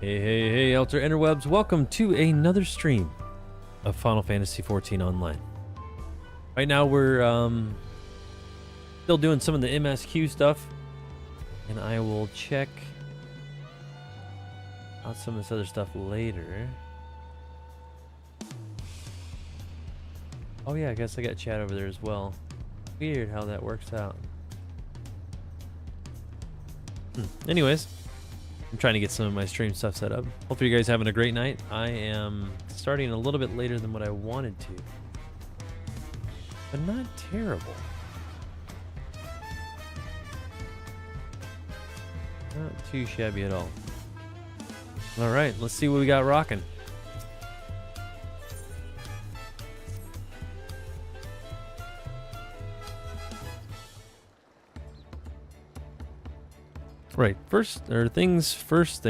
Hey, Elter Interwebs. Welcome to another stream of Final Fantasy XIV Online. Right now we're still doing some of the MSQ stuff, and I will check out some of this other stuff later. Oh yeah, I guess I got chat over there as well. Weird how that works out. Anyways, I'm trying to get some of my stream stuff set up. Hopefully you guys having a great night. I am starting a little bit later than what I wanted to, but not terrible. Not too shabby at all. All right, let's see what we got rocking. Right, first things first.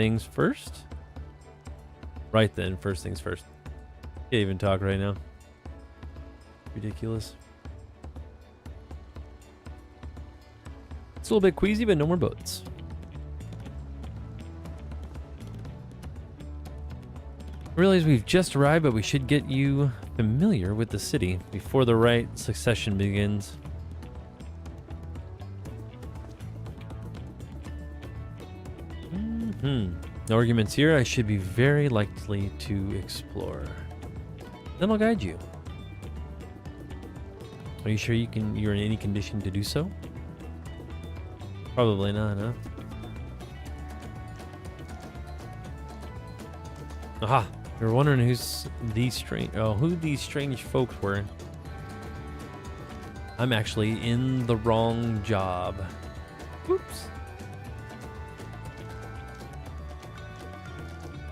Right then, first things first. Can't even talk right now. Ridiculous. It's a little bit queasy, but no more boats. I realize we've just arrived, but we should get you familiar with the city before the right succession begins. No arguments here. I should be very likely to explore. Then I'll guide you. Are you sure you're in any condition to do so? Probably not, huh? Aha! You're wondering who these strange folks were. I'm actually in the wrong job. Oops.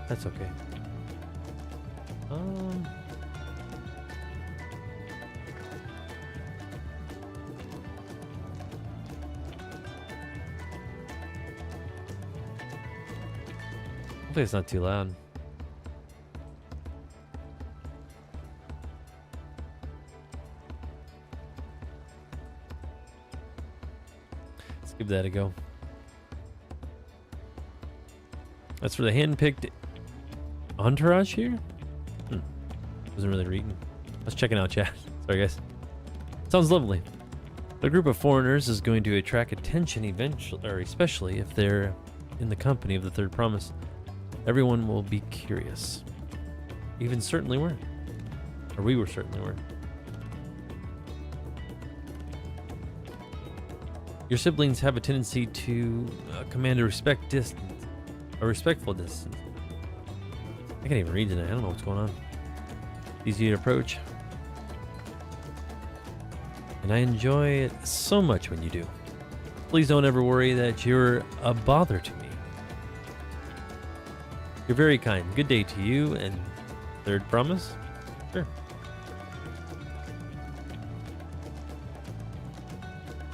That's okay. Hopefully it's not too loud. Let's give that a go. That's for the hand-picked entourage here? Wasn't really reading. I was checking out chat. Sorry, guys. Sounds lovely. A group of foreigners is going to attract attention eventually, or especially if they're in the company of the Third Promise. Everyone will be curious. Even certainly were. Or we were certainly were. Your siblings have a tendency to command a respectful distance. I can't even read tonight. I don't know what's going on. Easy to approach. And I enjoy it so much when you do. Please don't ever worry that you're a bother to me. You're very kind. Good day to you and Third Promise? Sure.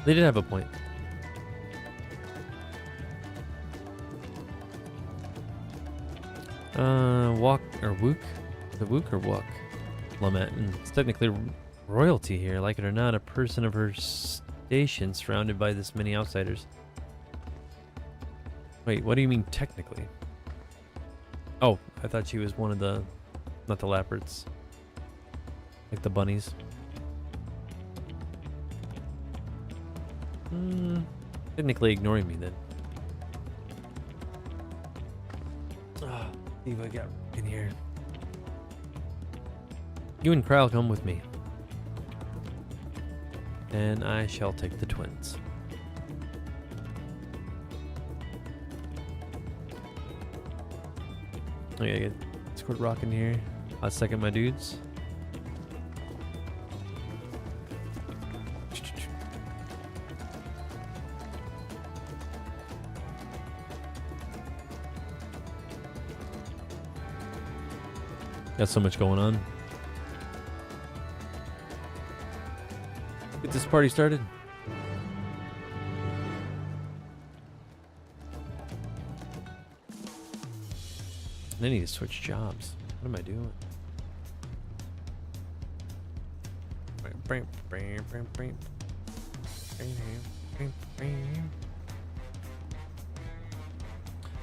They did have a point. Walk or Wook? The Wook or Wok? Lamet. It's technically royalty here, like it or not, a person of her station surrounded by this many outsiders. Wait, what do you mean technically? Oh, I thought she was one of the, not the leopards, like the bunnies. Technically ignoring me then. See what I got in here. You and Kryle come with me. And I shall take the twins. I gotta get Discord rocking here. I'll second my dudes. Got so much going on. Get this party started. I need to switch jobs. What am I doing?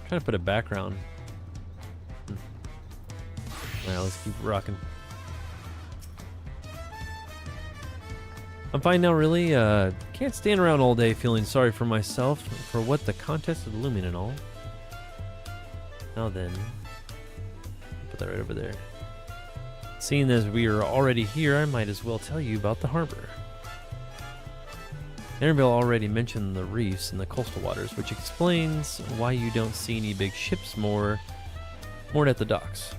Trying to put a background Alright, let's keep rocking. I'm fine now, really. Can't stand around all day feeling sorry for myself for what the contest is looming and all. Now then, put that right over there. Seeing as we are already here, I might as well tell you about the harbor. Annabelle already mentioned the reefs and the coastal waters, which explains why you don't see any big ships moored at the docks.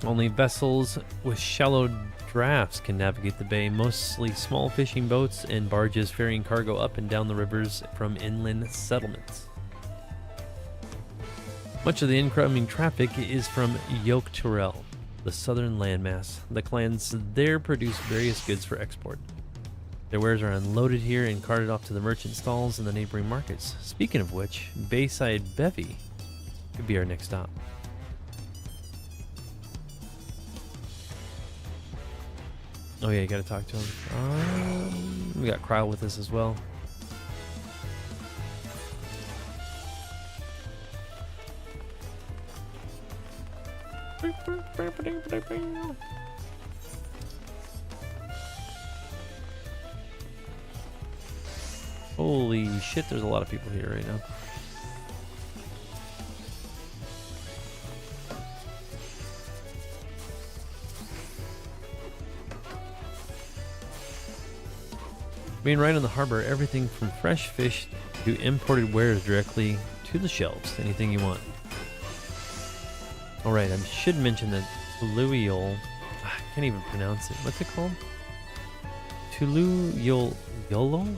Only vessels with shallow drafts can navigate the bay, mostly small fishing boats and barges ferrying cargo up and down the rivers from inland settlements. Much of the incoming traffic is from Tuliyollal, the southern landmass. The clans there produce various goods for export. Their wares are unloaded here and carted off to the merchant stalls in the neighboring markets. Speaking of which, Bayside Bevy could be our next stop. Oh yeah, you gotta talk to him. We got Cryle with us as well. Holy shit, there's a lot of people here right now. Being right on the harbor, everything from fresh fish to imported wares directly to the shelves. Anything you want. Alright, I should mention that Tuliyollal, I can't even pronounce it. What's it called? Tuliyollal?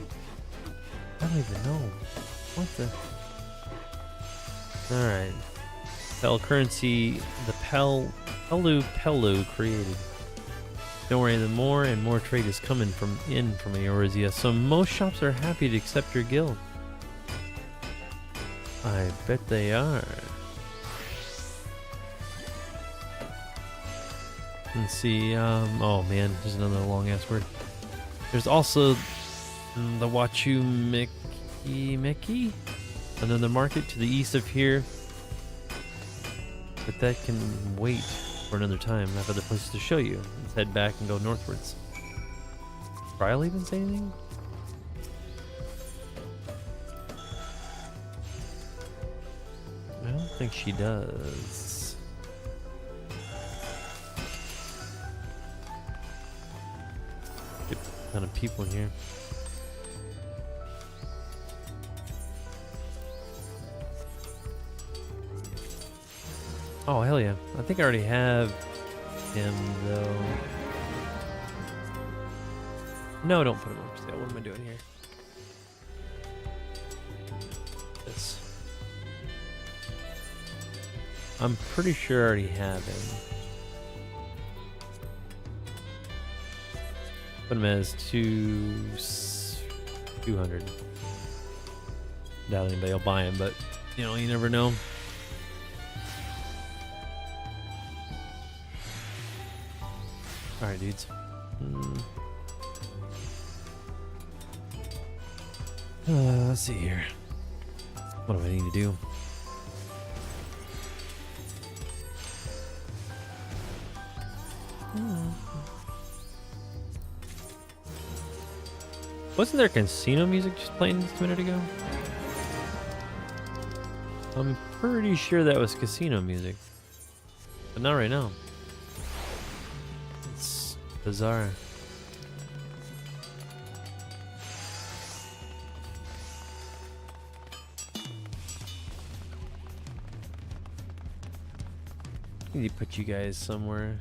I don't even know. What the? Alright. Pel currency, the Pelu created. Don't worry, the more and more trade is coming from Eorzea, so most shops are happy to accept your guild. I bet they are. Let's see, oh man, there's another long ass word. There's also the Wachumeki, another market to the east of here, but that can wait for another time. I have other places to show you. Let's head back and go northwards. Cryle even say anything? I don't think she does. Get a ton of people in here. Oh, hell yeah. I think I already have him, though. No, don't put him up for sale. What am I doing here? This. I'm pretty sure I already have him. Put him as 200. Doubt anybody will buy him, but, you know, you never know. Alright, dudes. Let's see here. What do I need to do? Wasn't there casino music just playing just a minute ago? I'm pretty sure that was casino music. But not right now. It's bizarre. I need to put you guys somewhere.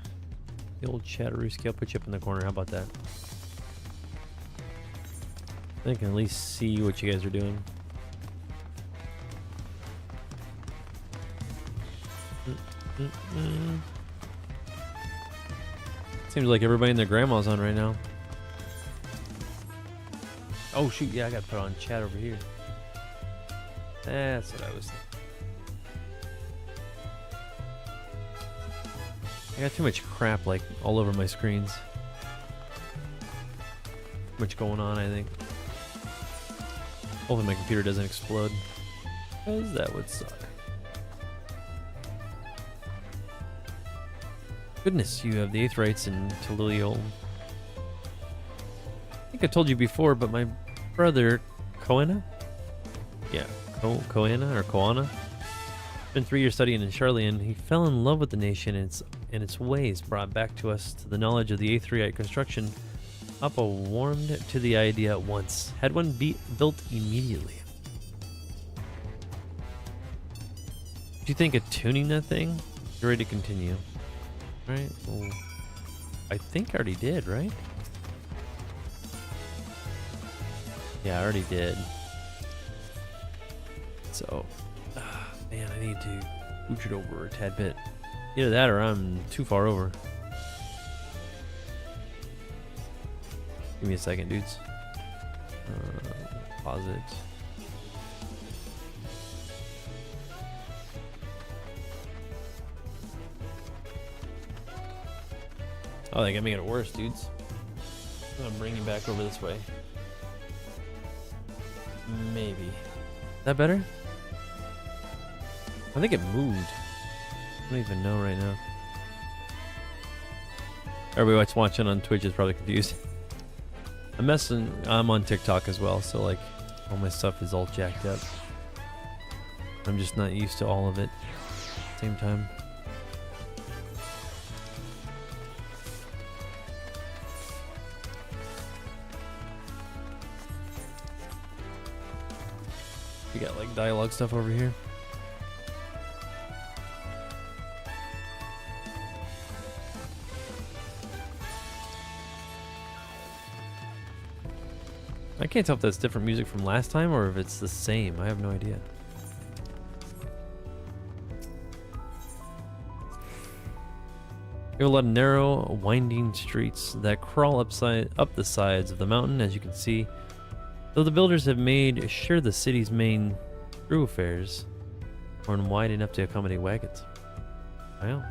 The old Chatterooski, I'll put you up in the corner. How about that? I can at least see what you guys are doing. Seems like everybody and their grandma's on right now. Oh shoot, yeah, I gotta put on chat over here. That's what I was thinking. I got too much crap like all over my screens. Too much going on, I think. Hopefully my computer doesn't explode, because that would suck. Goodness, you have the 8th rights in Tuliyollal. I think I told you before, but my brother, Koena? Yeah, Koena or Koana? Spent 3 years studying in Charlie, and he fell in love with the nation and its ways, brought back to us to the knowledge of the 8th right construction. Appa warmed to the idea at once. Had one built immediately. Do you think of tuning that thing? You're ready to continue. Alright, well, I think I already did, right? Yeah, I already did. So, man, I need to pooch it over a tad bit. Either that or I'm too far over. Give me a second, dudes. Pause it. Oh, they got making it worse, dudes. I'm gonna bring you back over this way. Maybe. Is that better? I think it moved. I don't even know right now. Everybody that's watching on Twitch is probably confused. I'm on TikTok as well, so like all my stuff is all jacked up. I'm just not used to all of it at the same time. We got like dialogue stuff over here. I can't tell if that's different music from last time or if it's the same. I have no idea. You have a lot of narrow, winding streets that crawl up the sides of the mountain, as you can see. Though the builders have made sure the city's main thoroughfares are wide enough to accommodate wagons. Wow.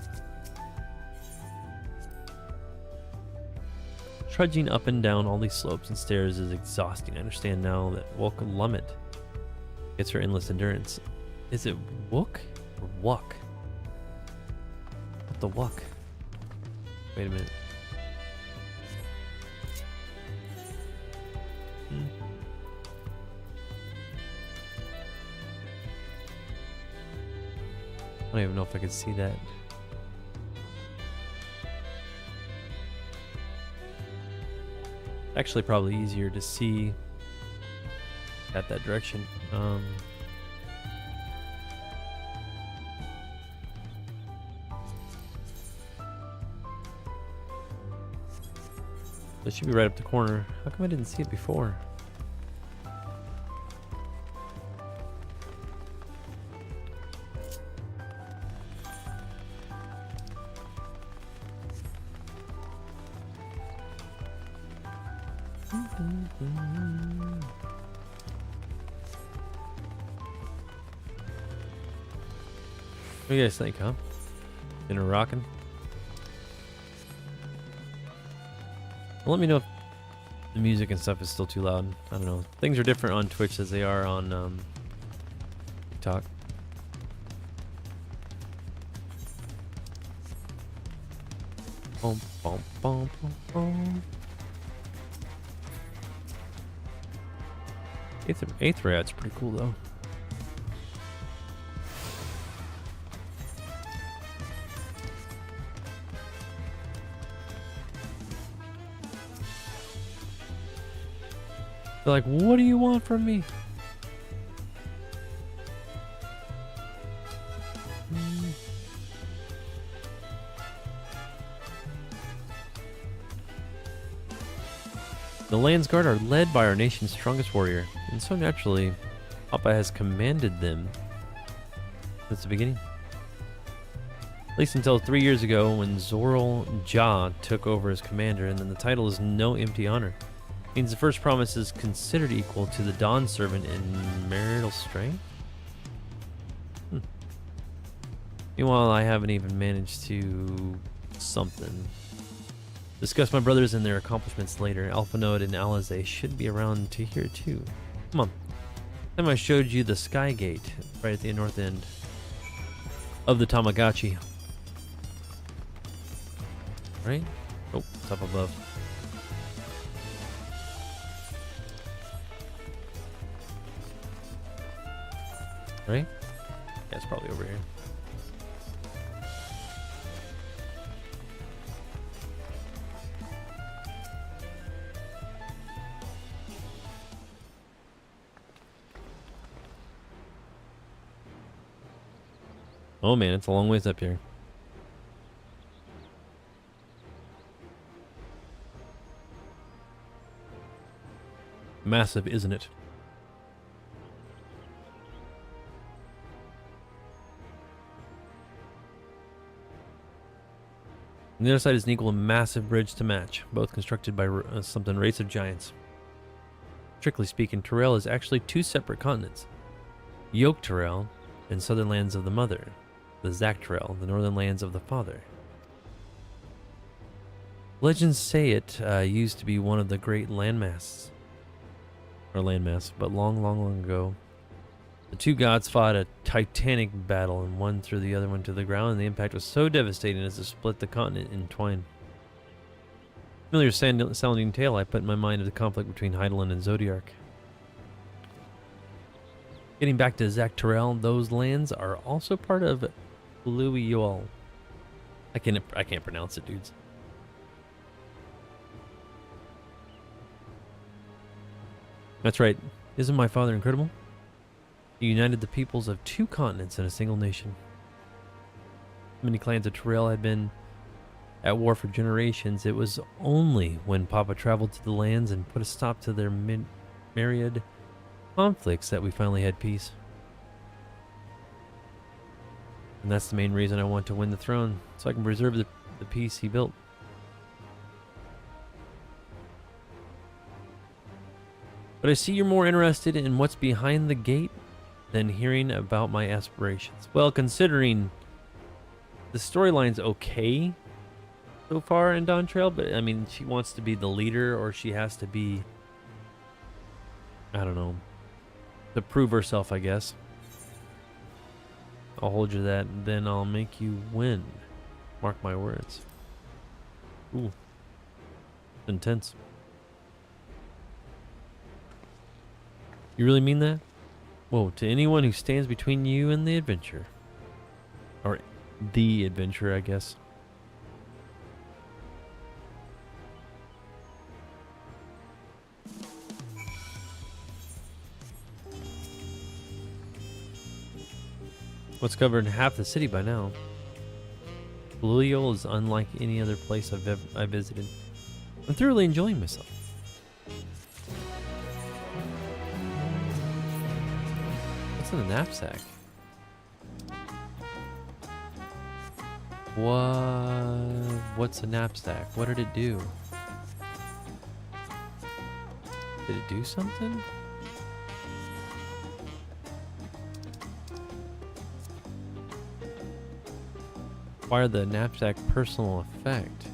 Trudging up and down all these slopes and stairs is exhausting. I understand now that Wook Lummet gets her endless endurance. Is it Wook or Wuck? What the Wuck? Wait a minute. I don't even know if I could see that. Actually, probably easier to see at that direction. It should be right up the corner. How come I didn't see it before? What do you guys think, huh? Dinner rocking? Well, let me know if the music and stuff is still too loud. I don't know. Things are different on Twitch as they are on TikTok. Boom, boom, boom, boom, boom. Eighth rat's pretty cool though. They're like, what do you want from me? The Landsguard are led by our nation's strongest warrior, and so naturally, Appa has commanded them since the beginning. At least until 3 years ago when Zoral Ja took over as commander, and then the title is no empty honor. Means the first promise is considered equal to the Dawn servant in marital strength? Meanwhile, I haven't even managed to something. Discuss my brothers and their accomplishments later. Alpha Node and Alizé should be around to hear too. Come on. Time I showed you the Sky Gate right at the north end of the Tamagotchi. Right? Oh, it's up above. Right? Yeah, it's probably over here. Oh man, it's a long ways up here. Massive, isn't it? On the other side is an equal massive bridge to match, both constructed by something race of giants. Strictly speaking, Tuliyollal is actually two separate continents. Tuliyollal and southern lands of the mother, the XIV, the northern lands of the father. Legends say it used to be one of the great landmasses, but long ago, the two gods fought a titanic battle and one threw the other one to the ground, and the impact was so devastating as to split the continent in twain. Familiar sounding tale I put in my mind of the conflict between Heidelin and Zodiac. Getting back to XIV, those lands are also part of Tuliyollal. I can't pronounce it, dudes. That's right. Isn't my father incredible? He united the peoples of two continents in a single nation. Many clans of Tuliyollal had been at war for generations. It was only when Papa traveled to the lands and put a stop to their myriad conflicts that we finally had peace. And that's the main reason I want to win the throne, so I can preserve the peace he built. But I see you're more interested in what's behind the gate than hearing about my aspirations. Well, considering the storyline's okay so far in dawntrail, but I mean, she wants to be the leader, or she has to be, I don't know, to prove herself, I guess. I'll hold you to that, and then I'll make you win. Mark my words. Ooh. It's intense. You really mean that? Whoa, to anyone who stands between you and the adventure. Or the adventure, I guess. What's covered half the city by now. Tuliyollal is unlike any other place I've visited. I'm thoroughly enjoying myself. What's in the knapsack? What's a knapsack? What did it do? Did it do something? Acquire the knapsack personal effect.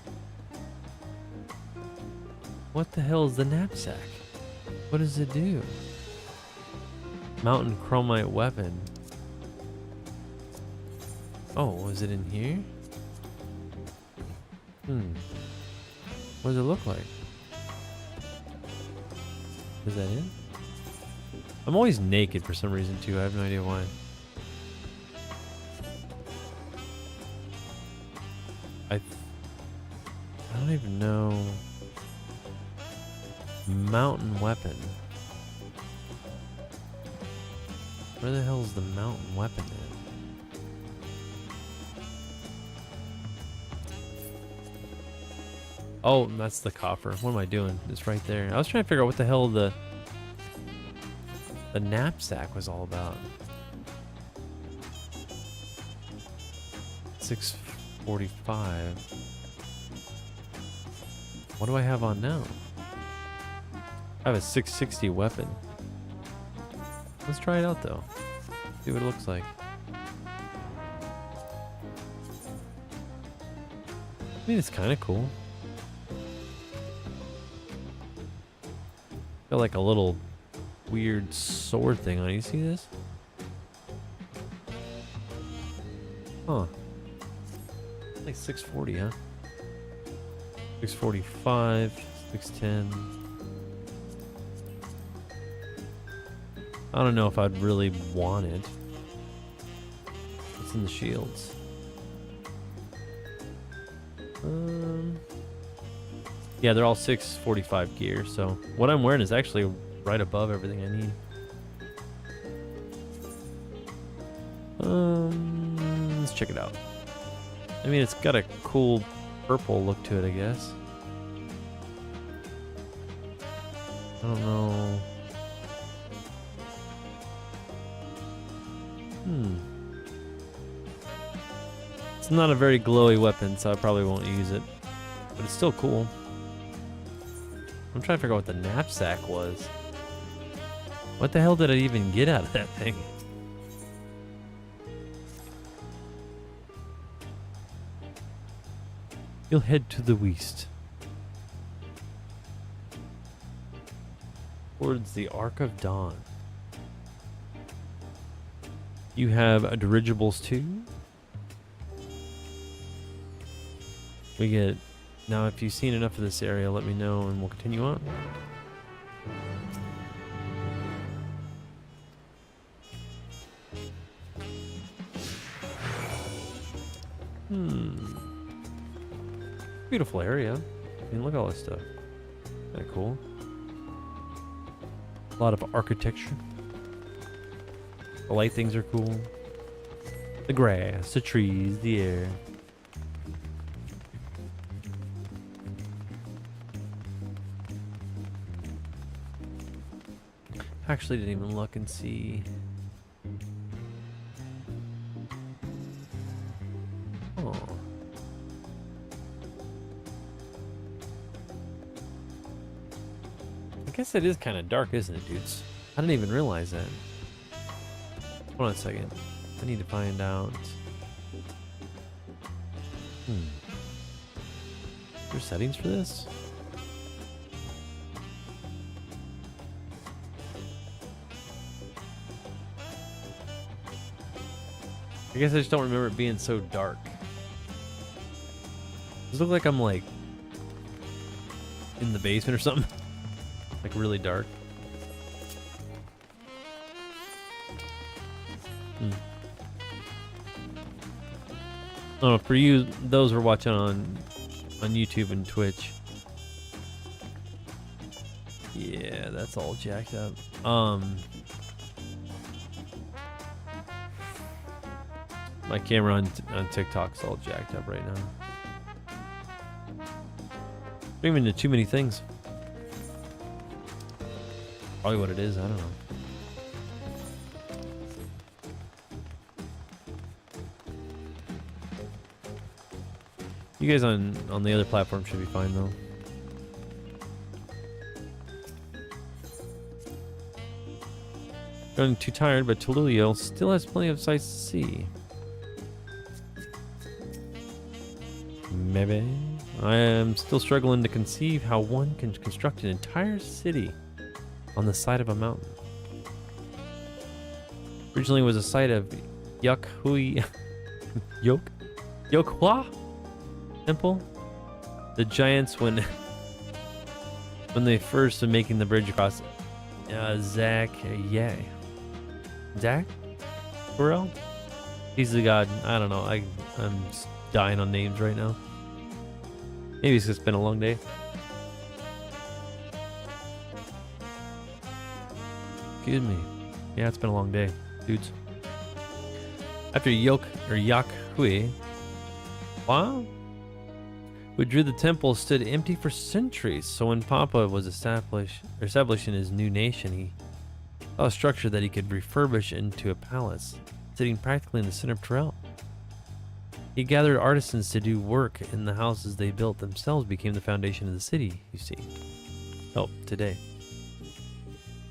What the hell is the knapsack? What does it do? Mountain chromite weapon. Oh, was it in here? What does it look like? Is that it? I'm always naked for some reason too. I have no idea why. I don't even know. Mountain weapon. Where the hell is the mountain weapon at? Oh, that's the coffer. What am I doing? It's right there. I was trying to figure out what the hell the knapsack was all about. 645. What do I have on now? I have a 660 weapon. Let's try it out though. See what it looks like. I mean, it's kind of cool. Got like a little weird sword thing on it. You see this? Huh. Like 640, huh? 645, 610. I don't know if I'd really want it. What's in the shields? Yeah, they're all 645 gear, so what I'm wearing is actually right above everything I need. Let's check it out. I mean, it's got a cool purple look to it, I guess. I don't know. It's not a very glowy weapon, so I probably won't use it. But it's still cool. I'm trying to figure out what the knapsack was. What the hell did I even get out of that thing? You'll head to the west. Towards the Arc of Dawn. You have dirigibles too. We get... Now, if you've seen enough of this area, let me know and we'll continue on. Beautiful area. I mean, look at all this stuff. Kind of cool. A lot of architecture. The light things are cool. The grass, the trees, the air. Actually didn't even look and see. Oh. I guess it is kind of dark, isn't it, dudes? I didn't even realize that. Hold on a second. I need to find out. Are there settings for this? I guess I just don't remember it being so dark. Does it look like I'm like in the basement or something? Like really dark. Oh, for you, those who are watching on YouTube and Twitch. Yeah, that's all jacked up. My camera on TikTok's all jacked up right now. Streaming to too many things. Probably what it is, I don't know. You guys on the other platform should be fine though. Feeling too tired, but Tuliyollal still has plenty of sights to see. Maybe. I am still struggling to conceive how one can construct an entire city on the side of a mountain. Originally it was a site of Yokhua Temple. The giants when they first were making the bridge across Zach Burrell? He's the god. I don't know. I'm just dying on names right now. Maybe it's just been a long day. Excuse me. Yeah, it's been a long day, dudes. After Yokhua, wow, who drew the temple, stood empty for centuries. So when Papa was establishing his new nation, he saw a structure that he could refurbish into a palace, sitting practically in the center of Tuliyollal. He gathered artisans to do work, and the houses they built themselves became the foundation of the city, you see. Oh, today.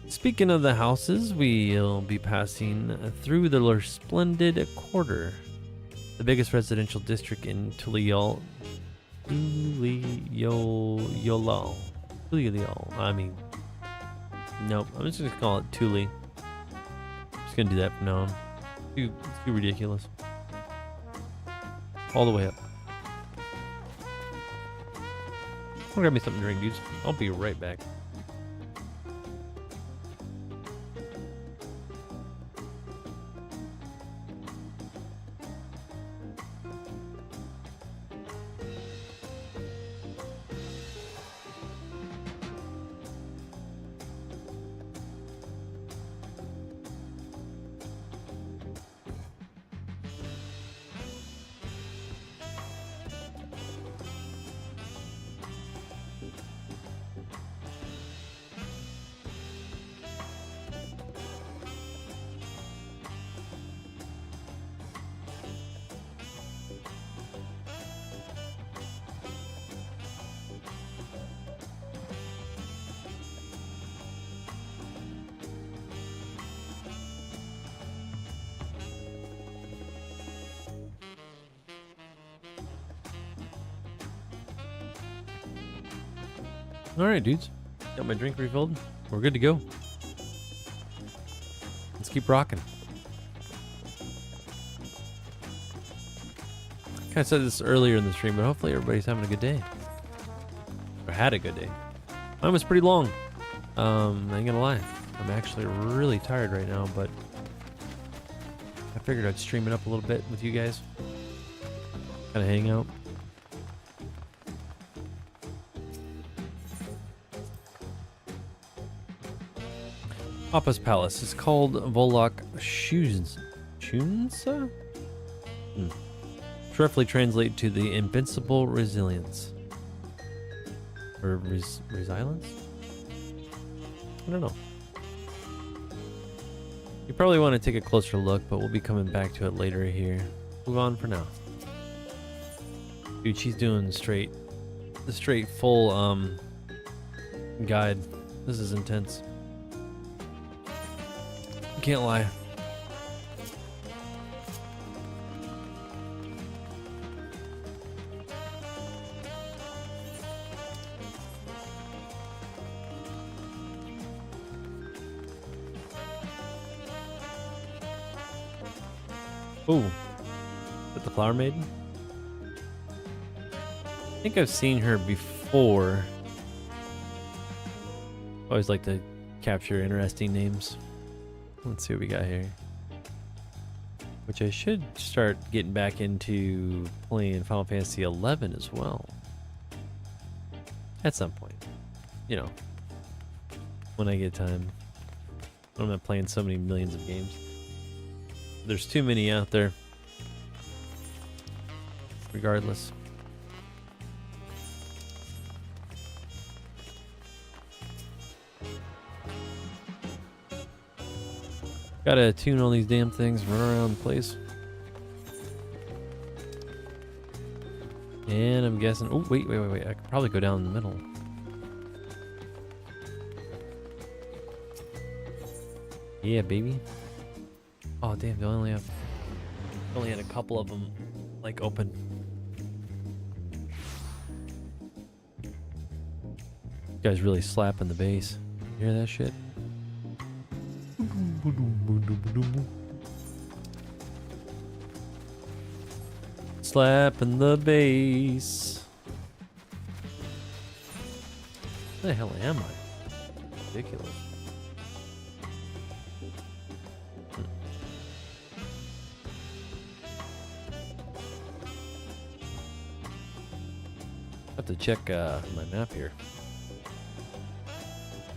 Speaking of the houses, we'll be passing through the resplendent quarter, the biggest residential district in Tuliyollal. Tuliyollal. I mean, nope. I'm just gonna call it Tuli. I'm just gonna do that from now on. It's too ridiculous. All the way up. I'll grab me something to drink, dudes. I'll be right back. All right, dudes. Got my drink refilled. We're good to go. Let's keep rocking. I said this earlier in the stream, but hopefully everybody's having a good day. Or had a good day. Mine was pretty long. I ain't gonna lie. I'm actually really tired right now, but I figured I'd stream it up a little bit with you guys. Kind of hang out. Papa's Palace is called Volok Shunsa? Which roughly translate to the invincible resilience. Or resilience? I don't know. You probably want to take a closer look, but we'll be coming back to it later here. Move on for now. Dude, she's doing the straight full guide. This is intense. Can't lie. Ooh. Is that the Flower Maiden? I think I've seen her before. Always like to capture interesting names. Let's see what we got here. Which I should start getting back into playing Final Fantasy XI as well. At some point. You know. When I get time. I'm not playing so many millions of games. There's too many out there. Regardless. Gotta tune all these damn things, run around the place. And I'm guessing, oh, wait. I could probably go down the middle. Yeah, baby. Oh, damn, they only had a couple of them, like, open. This guy's really slapping the bass. You hear that shit? Slapping the bass. Where the hell am I? Ridiculous. I have to check my map here.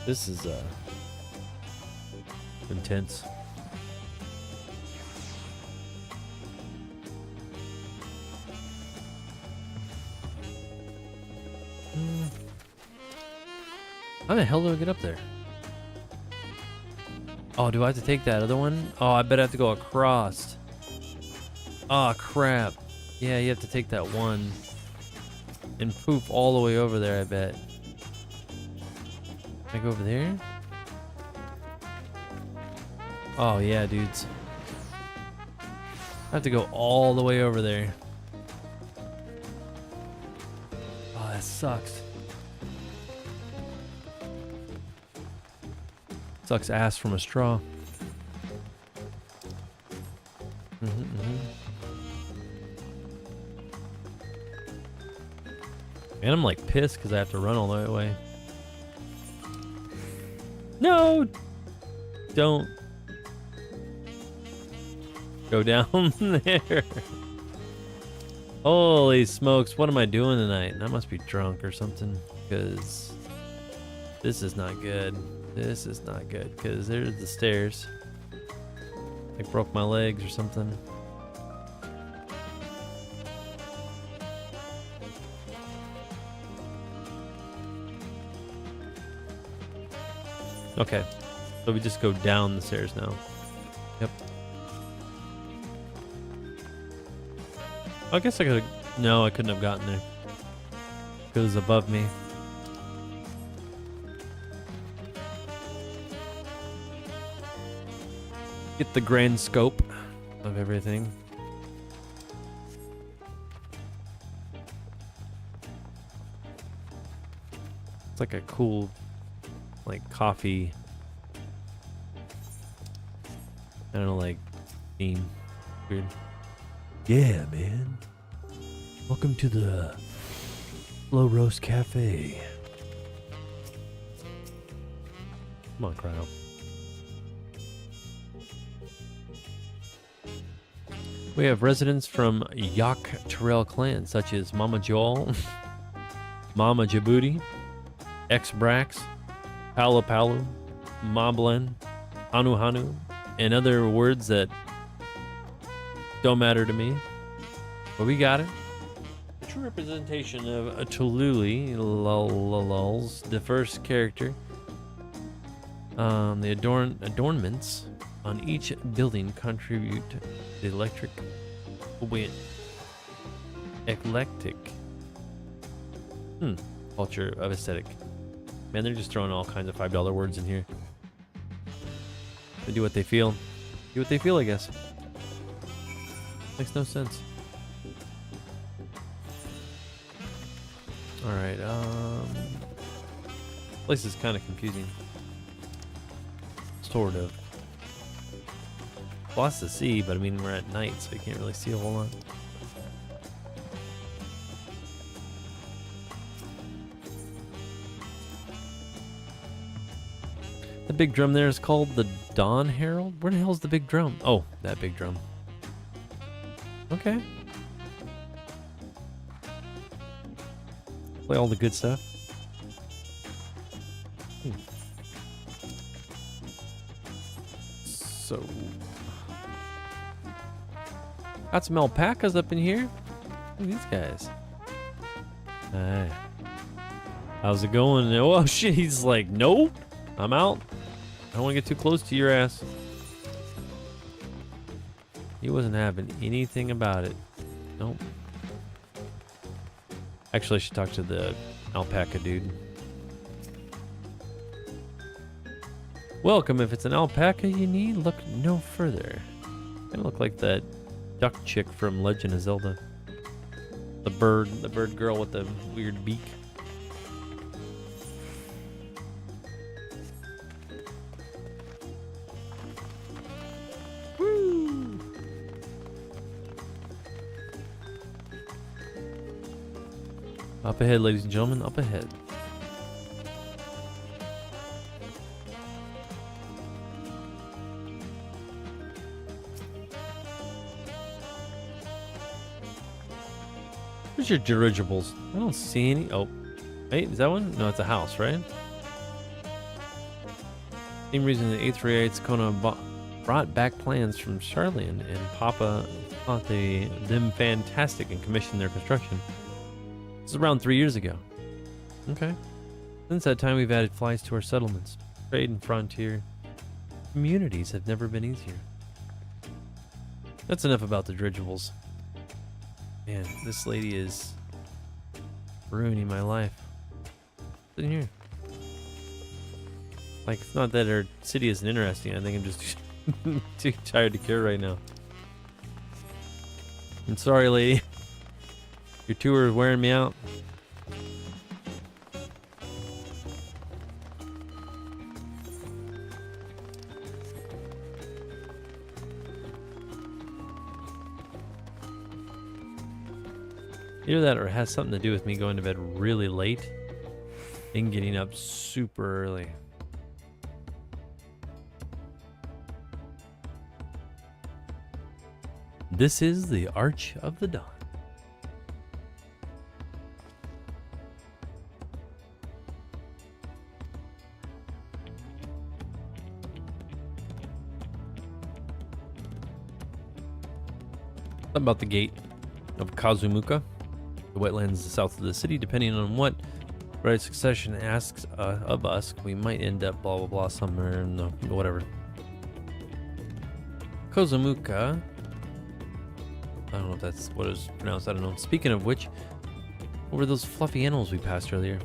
This is intense. How the hell do I get up there? Oh, do I have to take that other one? Oh, I bet I have to go across. Oh, crap. Yeah, you have to take that one and poof all the way over there, I bet. Can I go over there? Oh, yeah, dudes. I have to go all the way over there. Oh, that sucks. Sucks ass from a straw. And I'm like pissed because I have to run all the way. No! Don't go down there. Holy smokes, what am I doing tonight? I must be drunk or something, because this is not good. This is not good, because there's the stairs. I broke my legs or something. Okay, so we just go down the stairs now. Yep. I guess I could have... No, I couldn't have gotten there. It was above me. Get the grand scope of everything. It's like a cool, like, coffee, I don't know, like, theme. Weird. Yeah, man. Welcome to the Slow Roast Cafe. Come on, Cryo. We have residents from XIV clan, such as Mama Joel, Mama Djibouti, X-Brax, Palu Palu, Moblen, Hanu Hanu, and other words that don't matter to me. But we got it. A true representation of Tuliyollal, the first character. The adornments on each building contribute to the eclectic culture of aesthetic. Man, they're just throwing all kinds of $5 words in here. They do what they feel. Do what they feel, I guess. Makes no sense. Alright, place is kind of confusing. Sort of. Lots to see, but I mean, we're at night, so you can't really see a whole lot. The big drum there is called the Dawn Herald? Where the hell is the big drum? Oh, that big drum. Okay. Play all the good stuff. So... got some alpacas up in here. Look at these guys. Hey. How's it going? Oh shit, he's like, nope, I'm out. I don't want to get too close to your ass. He wasn't having anything about it. Nope. Actually, I should talk to the alpaca dude. Welcome. If it's an alpaca you need, look no further. Kinda look like that duck chick from Legend of Zelda. The bird girl with the weird beak. Woo! Up ahead, ladies and gentlemen, up ahead. Where's your dirigibles? I don't see any. Oh, wait, is that one? No, it's a house, right? Same reason the A38's Kona brought back plans from Charlian and Papa thought them fantastic and commissioned their construction. This is around 3 years ago. Okay. Since that time, we've added flights to our settlements. Trade and frontier communities have never been easier. That's enough about the dirigibles. Man, this lady is ruining my life. What's in here? Like, it's not that her city isn't interesting. I think I'm just too tired to care right now. I'm sorry, lady. Your tour is wearing me out. Either that or it has something to do with me going to bed really late and getting up super early. This is the Arch of the Dawn. About the gate of Kazumuka, the wetlands south of the city. Depending on what right succession asks of us, we might end up blah blah blah somewhere in the whatever. Kazumuka. I don't know if that's what it was pronounced. I don't know. Speaking of which, what were those fluffy animals we passed earlier?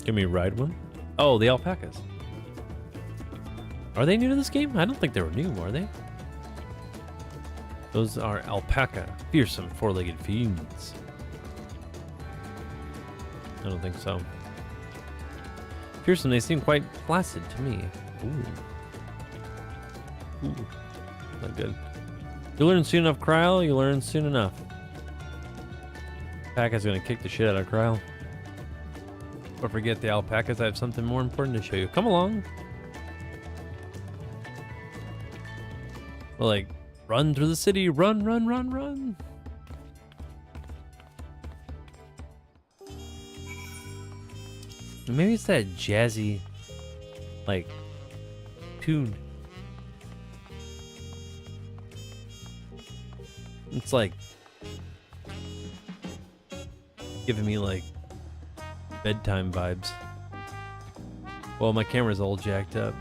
Can we ride one? Oh, the alpacas. Are they new to this game? I don't think they were new, are they? Those are alpaca, fearsome four-legged fiends. I don't think so. Fearsome, they seem quite placid to me. Ooh. Ooh. Not good. You learn soon enough, Kryl. You learn soon enough. Alpaca's gonna kick the shit out of Kryl. But forget the alpacas. I have something more important to show you. Come along. Well, like, run through the city. Run, run, run, run. Maybe it's that jazzy, like, tune. It's like giving me like bedtime vibes. Well, my camera's all jacked up.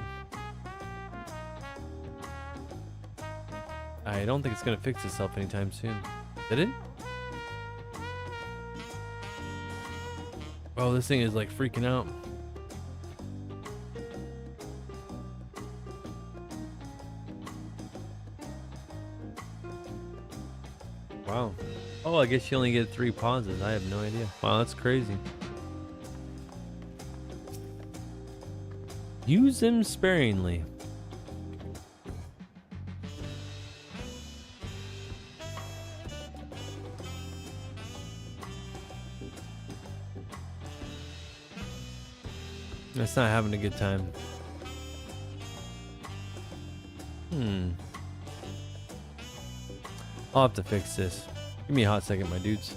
I don't think it's gonna fix itself anytime soon. Did it? Oh, this thing is like freaking out. Wow. Oh, I guess you only get 3 pauses. I have no idea. Wow, that's crazy. Use them sparingly. It's not having a good time. I'll have to fix this. Give me a hot second, my dudes.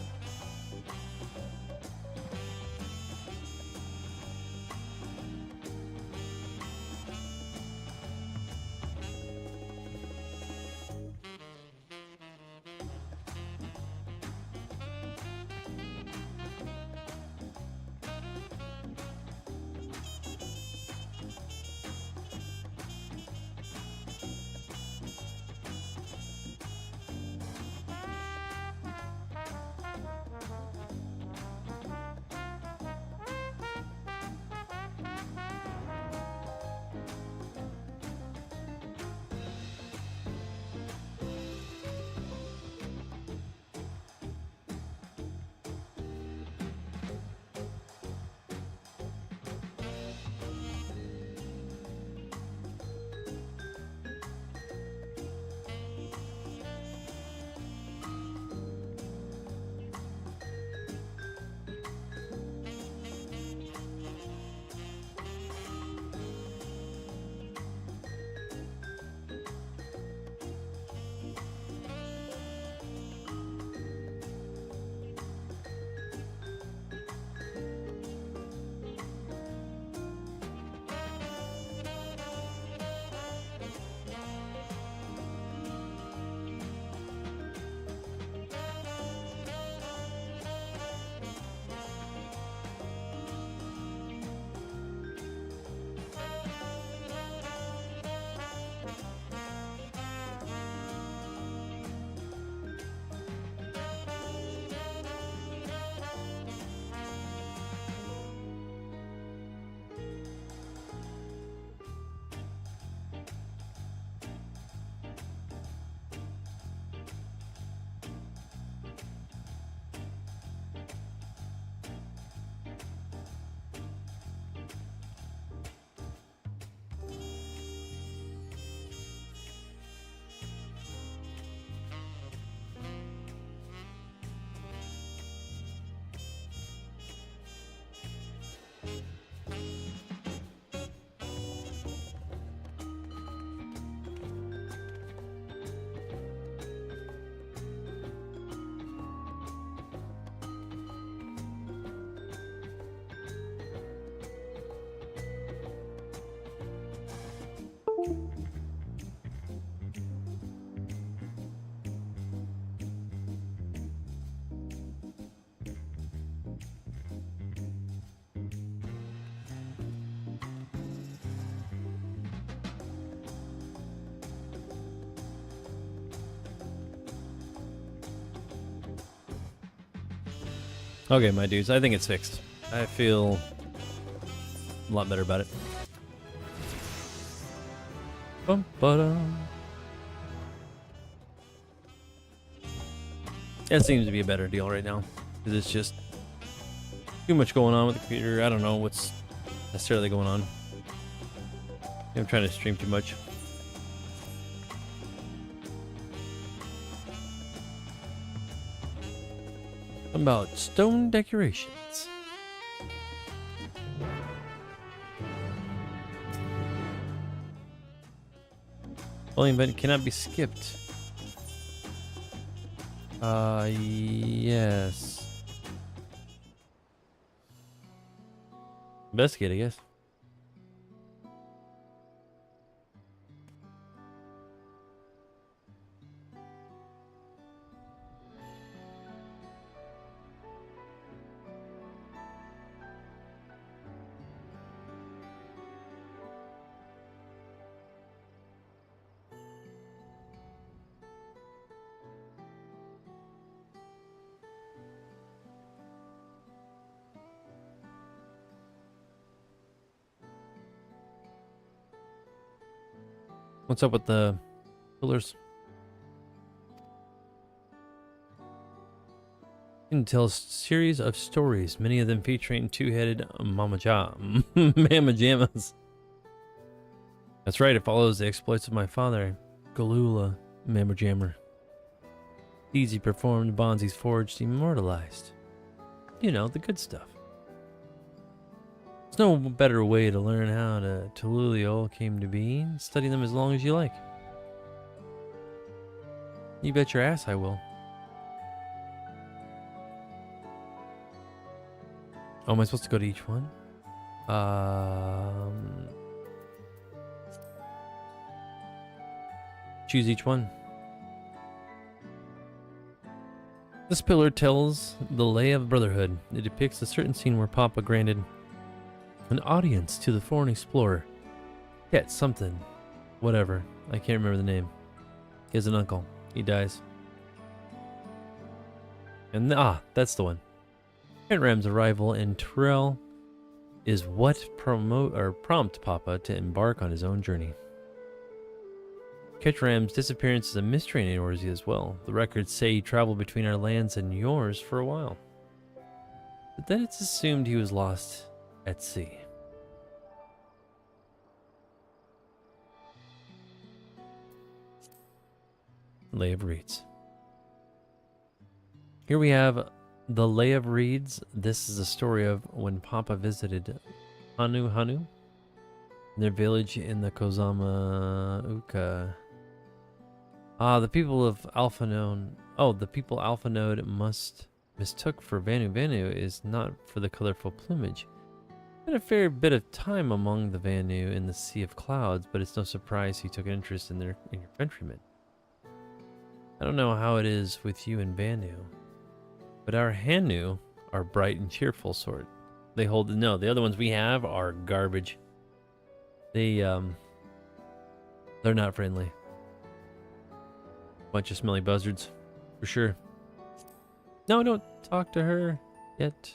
Okay, my dudes, I think it's fixed. I feel a lot better about it. Bum, ba-dum. It seems to be a better deal right now, because it's just too much going on with the computer. I don't know what's necessarily going on. I'm trying to stream too much. About stone decorations. Following event cannot be skipped. Yes. Investigate, I guess. What's up with the pillars? You can tell a series of stories, many of them featuring two-headed Mama Jammas. That's right, it follows the exploits of my father, Galula Mama Jammer. Deeds he performed, bonds he's forged, immortalized. You know, the good stuff. There's no better way to learn how Tuliyollal came to be. Study them as long as you like. You bet your ass I will. Oh, am I supposed to go to each one? Choose each one. This pillar tells the lay of brotherhood. It depicts a certain scene where Papa granted an audience to the foreign explorer. Yet something. Whatever. I can't remember the name. He has an uncle. He dies. And that's the one. Ram's arrival in Tuliyollal is what prompt Papa to embark on his own journey. Ram's disappearance is a mystery in Eorzea as well. The records say he traveled between our lands and yours for a while. But then it's assumed he was lost at sea. Lay of Reeds. Here we have the Lay of Reeds. This is a story of when Papa visited Hanu, their village in the Kozama Uka. The people of Alpha Node. Oh, the people Alpha Node mistook for Vanu. Vanu is not for the colorful plumage. Spent a fair bit of time among the Vanu in the Sea of Clouds, but it's no surprise he took an interest in your countrymen. I don't know how it is with you and Vanu, but our Hanu are bright and cheerful sort. They hold the other ones we have are garbage. They're not friendly. Bunch of smelly buzzards, for sure. No, don't talk to her yet.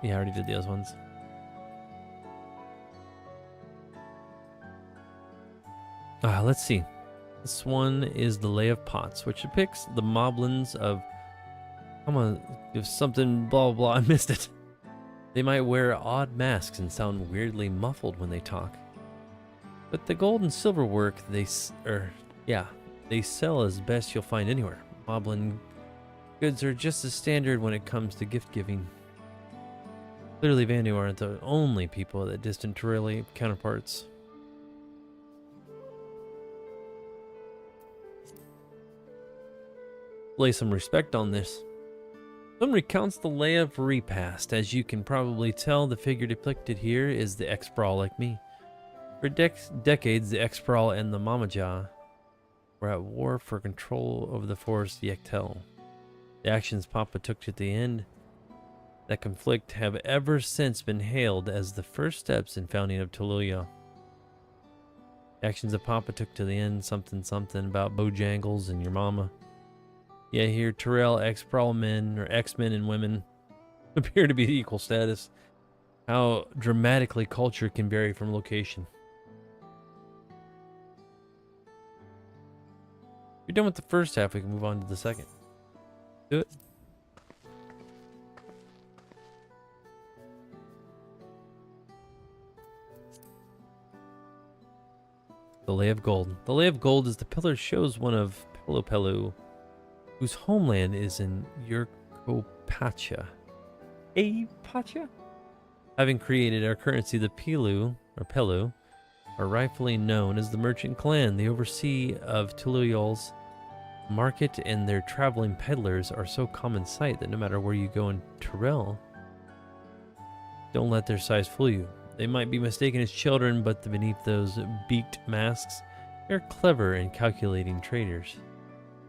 Yeah, I already did the other ones. Let's see. This one is the Lay of Pots, which depicts the moblins of... I'm gonna give something blah blah. I missed it. They might wear odd masks and sound weirdly muffled when they talk. But the gold and silver work they sell as best you'll find anywhere. Moblin goods are just as standard when it comes to gift giving. Clearly Vanu aren't the only people that distant Tuliyollal counterparts. Lay some respect on this. One recounts the Lay of Repast. As you can probably tell, the figure depicted here is the ex-Brawl like me. For decades, the ex-Brawl and the Mamaja were at war for control over the forest Yektel. The actions Papa took at the end that conflict have ever since been hailed as the first steps in founding of Tuliyollal. The actions of Papa took to the end something something about Bojangles and your mama. Yeah, here Terrell ex-brawl men or X-men and women appear to be equal status. How dramatically culture can vary from location. We're done with the first half, we can move on to the second. Do it. The Lay of Gold. The Lay of Gold is the pillar shows one of Pelopelu, whose homeland is in Yurkopacha. Pacha? Having created our currency, the Pelu, are rightfully known as the merchant clan. The oversee of Tuliyollal's market and their traveling peddlers are so common sight that no matter where you go in Terrell, don't let their size fool you. They might be mistaken as children, but beneath those beaked masks, they're clever and calculating traders.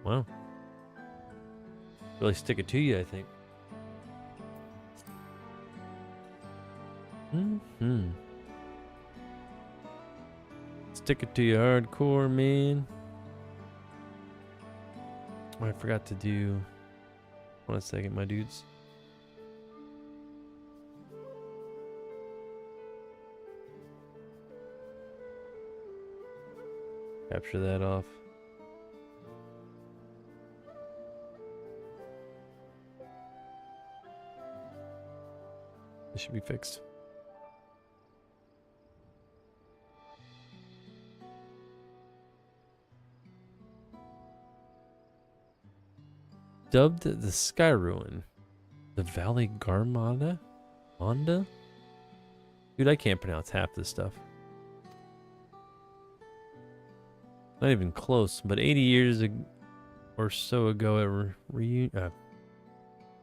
Wow. Really stick it to you, I think. Stick it to you hardcore, man. Oh, I forgot to do... One second, my dudes. Capture that off. This should be fixed. Dubbed the Sky Ruin, the Valley Garmada? Onda? Dude, I can't pronounce half this stuff. Not even close, but 80 years or so ago, a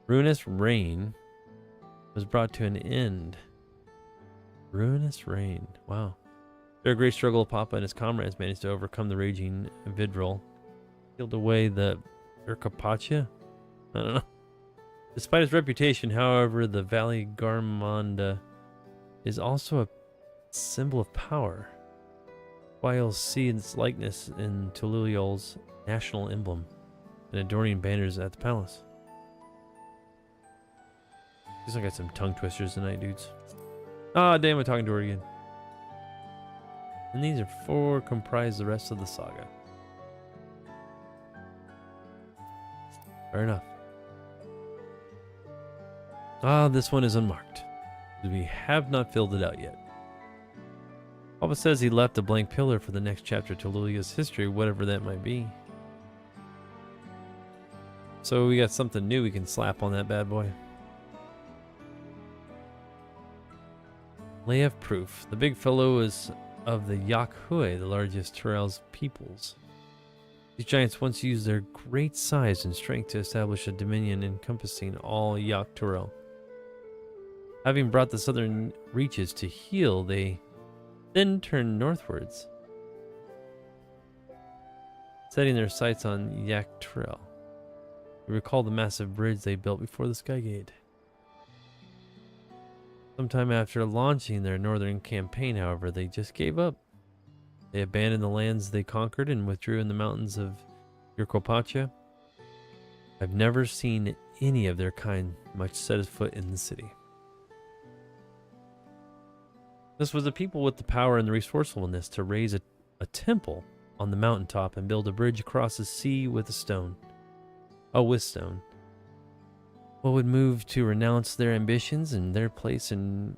ruinous reign was brought to an end. Ruinous reign. Wow. After a great struggle, Papa and his comrades managed to overcome the raging Vidril, sealed away the Urkapacha? I don't know. Despite its reputation, however, the Valley Garmanda is also a symbol of power. Why you'll see its likeness in Tuliyollal's national emblem and adorning banners at the palace. Guess I got some tongue twisters tonight, dudes. Ah, damn, I'm talking to her again. And these are 4 comprise the rest of the saga. Fair enough. Ah, this one is unmarked. We have not filled it out yet. Papa says he left a blank pillar for the next chapter to Lilia's history, whatever that might be. So we got something new we can slap on that bad boy. Lay of proof. The big fellow is of the Yakhui, the largest Terrell's peoples. These giants once used their great size and strength to establish a dominion encompassing all Yak Terrell. Having brought the southern reaches to heel, they then turned northwards, setting their sights on Yak Terrell. We recall the massive bridge they built before the Skygate. Sometime after launching their northern campaign, however, they just gave up. They abandoned the lands they conquered and withdrew in the mountains of Yurkopacha. I've never seen any of their kind much set his foot in the city. This was a people with the power and the resourcefulness to raise a temple on the mountaintop and build a bridge across the sea with a stone. Oh, with stone. What would move to renounce their ambitions and their place in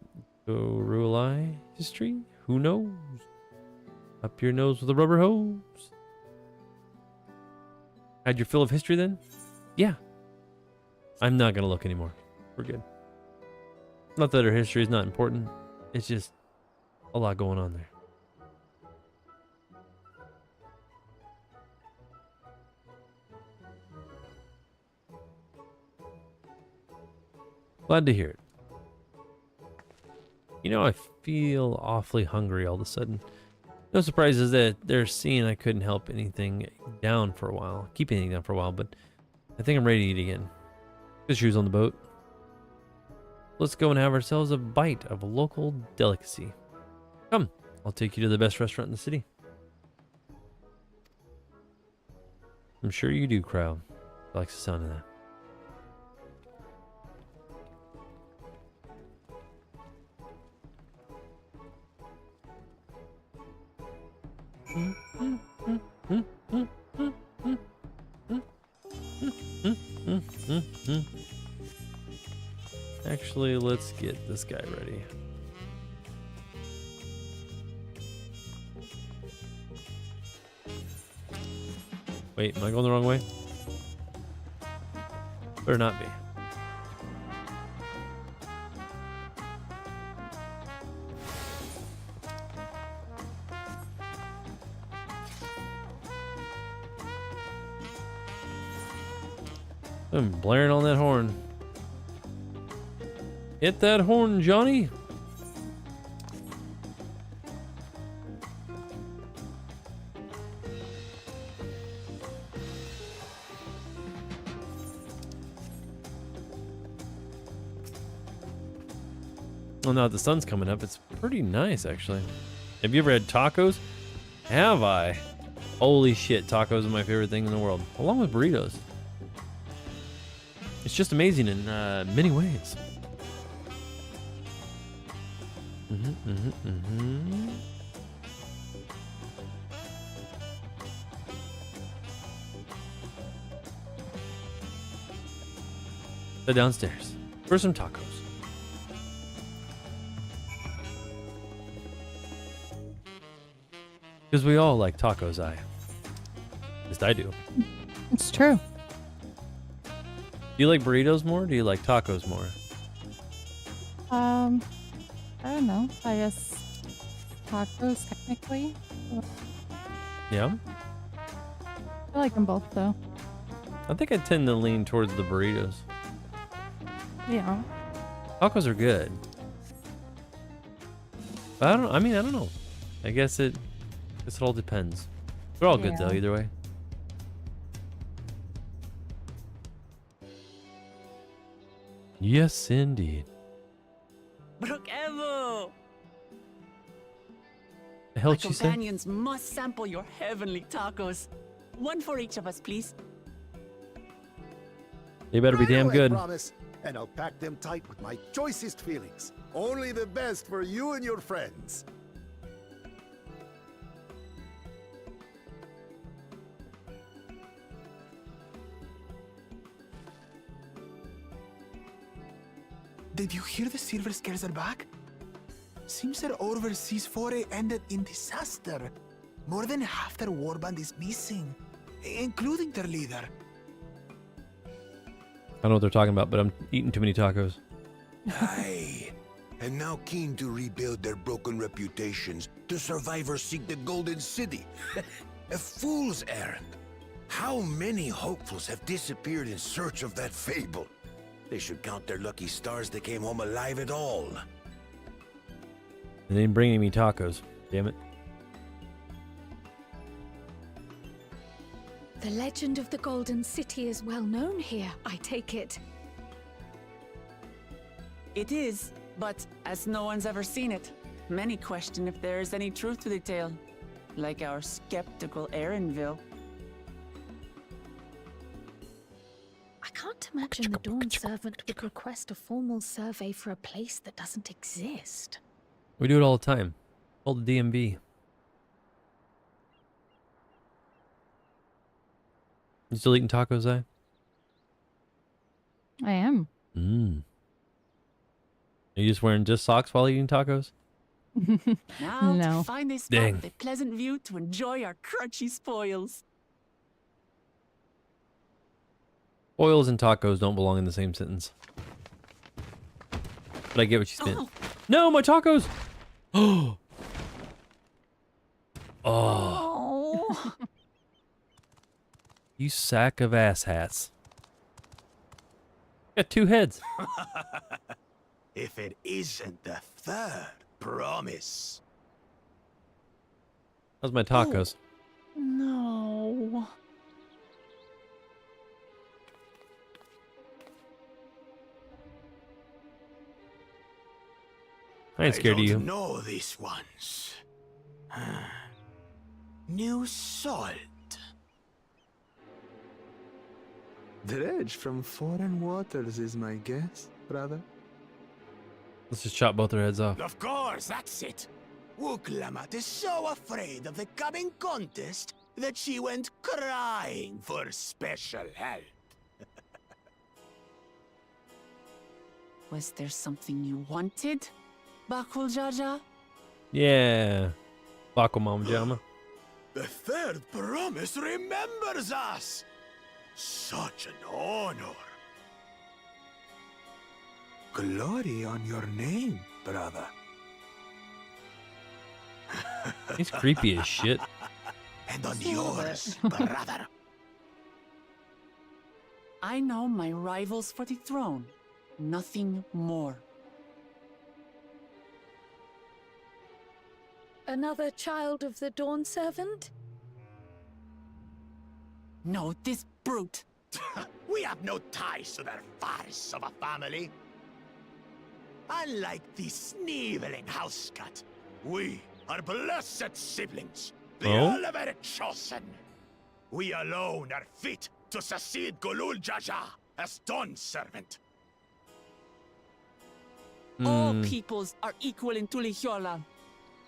Tuliyollal history? Who knows? Up your nose with a rubber hose. Had your fill of history then? Yeah. I'm not going to look anymore. We're good. Not that our history is not important. It's just a lot going on there. Glad to hear it. You know, I feel awfully hungry all of a sudden. No surprises that they're seeing I couldn't help anything down for a while. Keep anything down for a while, but I think I'm ready to eat again. Good shoes on the boat. Let's go and have ourselves a bite of a local delicacy. Come, I'll take you to the best restaurant in the city. I'm sure you do, crowd. Likes the sound of that. Actually, let's get this guy ready. Wait, am I going the wrong way? Better not be. I'm blaring on that horn. Hit that horn, Johnny. Well, now that the sun's coming up, it's pretty nice, actually. Have you ever had tacos? Have I? Holy shit, tacos are my favorite thing in the world, along with burritos. It's just amazing in many ways. So downstairs for some tacos. Because we all like tacos, At least I do. It's true. Do you like burritos more? Or do you like tacos more? I don't know. I guess tacos technically. Yeah. I like them both though. I think I tend to lean towards the burritos. Yeah. Tacos are good. But I don't know. I guess it all depends. They're all good though, either way. Yes, indeed. Brook-evo! The hell My she said? companions must sample your heavenly tacos. One for each of us, please. They better be damn good. I promise, and I'll pack them tight with my choicest feelings. Only the best for you and your friends. Did you hear the Silver Scares are back? Seems their overseas foray ended in disaster. More than half their warband is missing, including their leader. I don't know what they're talking about, but I'm eating too many tacos. Aye. And now keen to rebuild their broken reputations, the survivors seek the Golden City. A fool's errand. How many hopefuls have disappeared in search of that fable? They should count their lucky stars they came home alive at all. They didn't bring any me tacos. Damn it. The legend of the Golden City is well known here, I take it. It is, but as no one's ever seen it, many question if there is any truth to the tale. Like our skeptical Erinville. I can't imagine the Dawn Servant would request a formal survey for a place that doesn't exist. We do it all the time. Called the DMV. You still eating tacos, I am. Are you just wearing just socks while eating tacos? Now No. to find a spot Dang. with a pleasant view to enjoy our crunchy spoils. Oils and tacos don't belong in the same sentence. But I get what you meant. Oh. No, my tacos! Oh. Oh. You sack of ass hats. Got two heads. If it isn't the third promise. How's my tacos? No. I ain't scared of you. I don't know these ones. New salt. Dredge from foreign waters is my guess, brother. Let's just chop both their heads off. Of course, that's it. Wuklamat is so afraid of the coming contest that she went crying for special help. Was there something you wanted, Bakul Jaja? Yeah. Bakumam Jama. The third promise remembers us. Such an honor. Glory on your name, brother. He's creepy as shit. And on Just a little yours, brother. I know my rivals for the throne. Nothing more. Another child of the Dawn Servant? No, this brute. We have no ties to their farce of a family. Unlike the sneevling housecut, we are blessed siblings, the Oh? Oliver chosen. We alone are fit to succeed Golul Jaja as Dawn Servant. All Hmm. peoples are equal in Tuliyollal.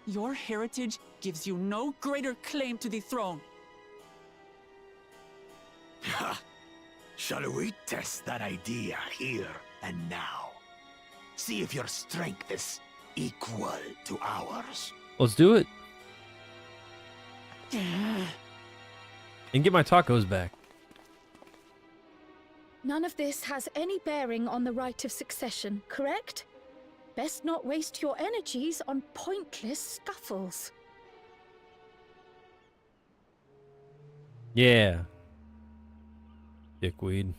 Your heritage gives you no greater claim to the throne. Ha! Shall we test that idea here and now? See if your strength is equal to ours. Let's do it. And get my tacos back. None of this has any bearing on the right of succession, correct? Best not waste your energies on pointless scuffles. Yeah. Dickweed.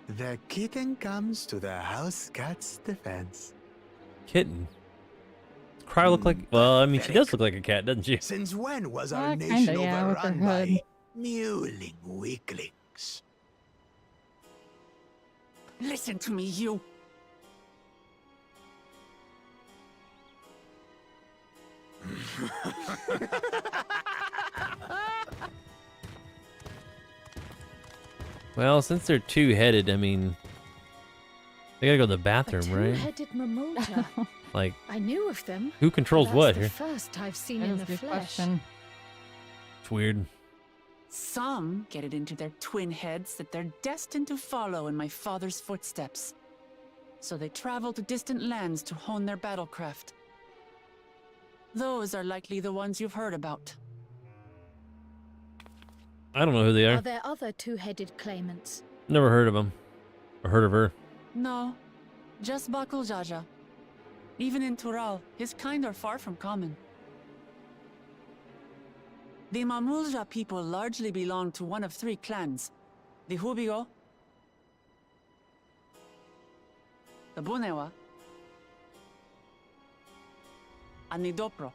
The kitten comes to the house cat's defense. Kitten. Does Cry look like... Well, I mean, she does look like a cat, doesn't she? Since when was our Kinda, nation yeah, with her overrun hood. by mewling weaklings? Listen to me, you. Well, since they're two-headed, I mean... They gotta go to the A bathroom, right? two-headed Mamota. Like, I knew of them. who controls That's what the here? first I've seen That in is a the good flesh. question. It's weird. Some get it into their twin heads that they're destined to follow in my father's footsteps. So they travel to distant lands to hone their battlecraft. Those are likely the ones you've heard about. I don't know who they Are are. there other two-headed claimants? Never heard of them. Or heard of her. No, just Bakul Jaja. Even in Tural, his kind are far from common. The Mamulja people largely belong to one of three clans. The Hubigo, the Bunewa, and the Dopro.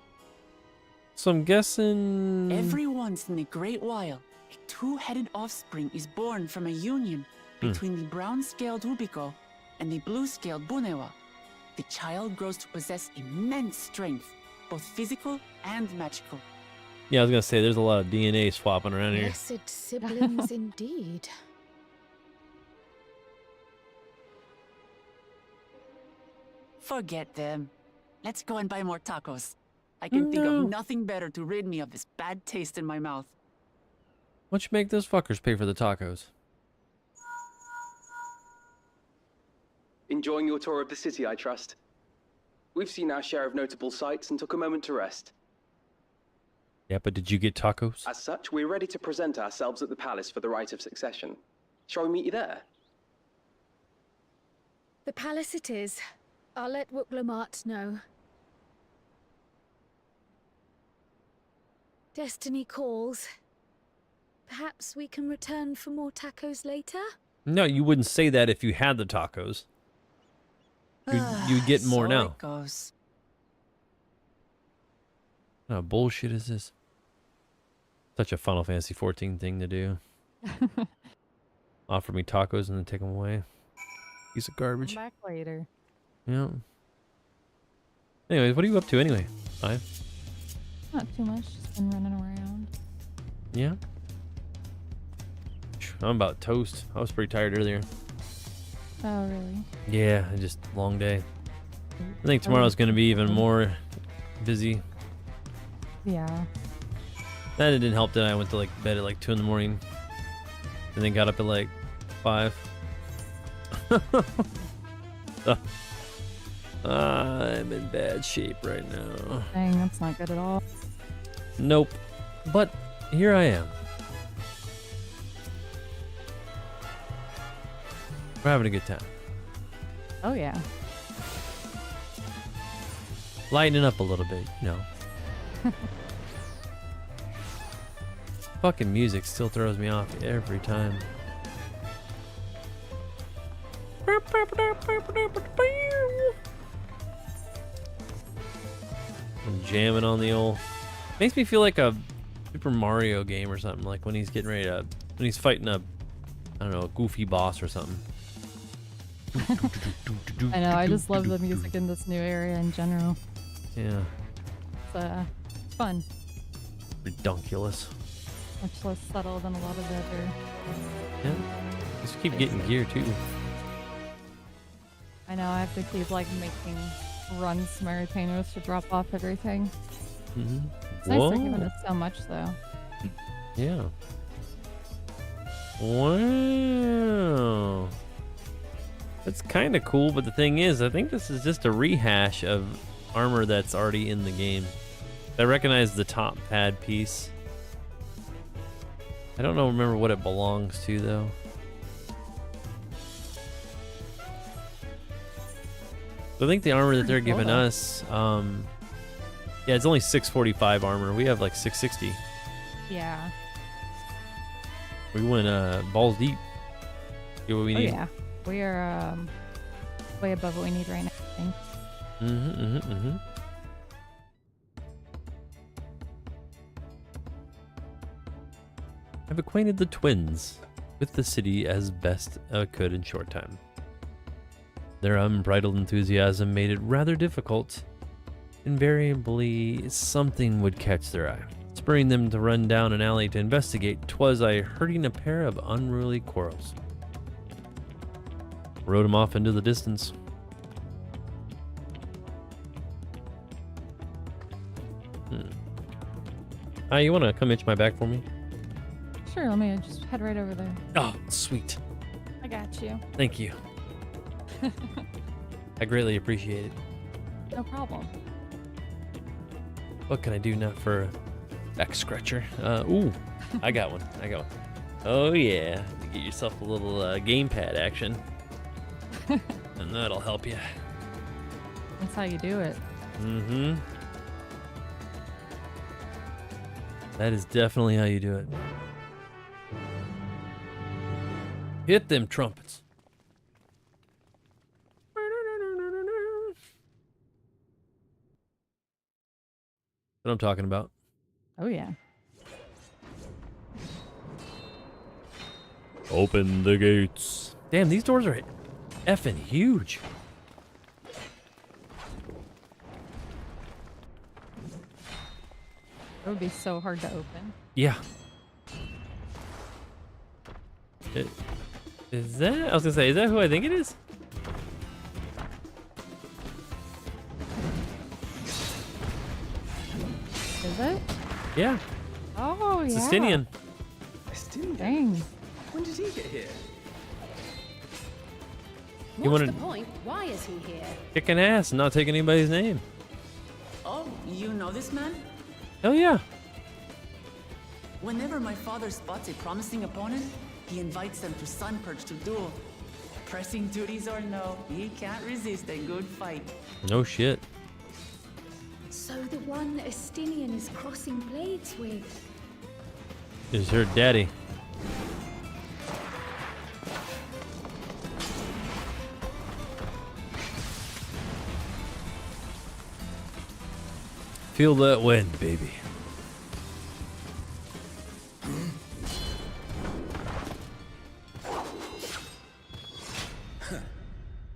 So I'm guessing... Every once in a great while, a two-headed offspring is born from a union between the brown-scaled Hubigo and the blue-scaled Bunewa. The child grows to possess immense strength, both physical and magical. Yeah, I was gonna say, there's a lot of DNA swapping around here. Blessed siblings indeed. Forget them. Let's go and buy more tacos. I can think No. of nothing better to rid me of this bad taste in my mouth. Why don't you make those fuckers pay for the tacos? Enjoying your tour of the city, I trust. We've seen our share of notable sights and took a moment to rest. Yeah, but did you get tacos? As such, we're ready to present ourselves at the palace for the rite of succession. Shall we meet you there? The palace it is. I'll let Wuklamat know. Destiny calls. Perhaps we can return for more tacos later? No, you wouldn't say that if you had the tacos. You'd get more So now. it goes. What kind of bullshit is this? Such a Final Fantasy 14 thing to do. Offer me tacos and then take them away. Piece of Come garbage. back later. Yeah. Anyways, what are you up to anyway? Fine. Not too much. Just been running around. Yeah. I'm about toast. I was pretty tired earlier. Oh, really? Yeah, just long day. I think tomorrow's going to be even more busy. Yeah. That it didn't help that I went to like bed at like 2 in the morning and then got up at like 5. I'm in bad shape right now. Dang, that's not good at all. Nope. But here I am. We're having a good time. Oh, yeah. Lightening up a little bit, you know. Fucking music still throws me off every time. I'm jamming on the old. Makes me feel like a Super Mario game or something. Like when he's getting ready to, when he's fighting a, I don't know, a goofy boss or something. I know. I just love the music in this new area in general. Yeah. It's fun. Redunculous. Much less subtle than a lot of the other. Yeah. Just keep getting gear too. I know. I have to keep like making runs to my retainers to drop off everything. Mm-hmm. It's nice they're giving us so much though. Yeah. Wow. That's kind of cool, but the thing is, I think this is just a rehash of armor that's already in the game. I recognize the top pad piece. I don't remember what it belongs to though. So I think the armor that they're giving us, yeah, it's only 645 armor. We have like 660. Yeah. We went balls deep. Get what we need. Yeah. We are way above what we need right now, I think. I've acquainted the twins with the city as best I could in short time. Their unbridled enthusiasm made it rather difficult. Invariably, something would catch their eye, spurring them to run down an alley to investigate. 'Twas I herding a pair of unruly quarrels. Rode him off into the distance. You want to come itch my back for me? Sure, let me just head right over there. Oh, sweet. I got you. Thank you. I greatly appreciate it. No problem. What can I do now for a back scratcher? Ooh, I got one. Oh yeah, get yourself a little gamepad action. And that'll help you. That's how you do it. Mm-hmm. That is definitely how you do it. Hit them trumpets. What I'm talking about. Oh yeah. Open the gates. Damn, these doors are effing huge. It would be so hard to open. Yeah. Is that? I was gonna say, is that who I think it is? Is it? Yeah. Oh It's yeah. Justinian. Justinian? Dang. When did he get here? You What's wanna- the point? Why is he here? Kicking ass and not taking anybody's name. Oh, you know this man? Hell yeah. Whenever my father spots a promising opponent, he invites them to Sunperch to duel. Pressing duties or no, he can't resist a good fight. No shit. So the one Estinian is crossing blades with. Is her daddy. Feel that wind, baby.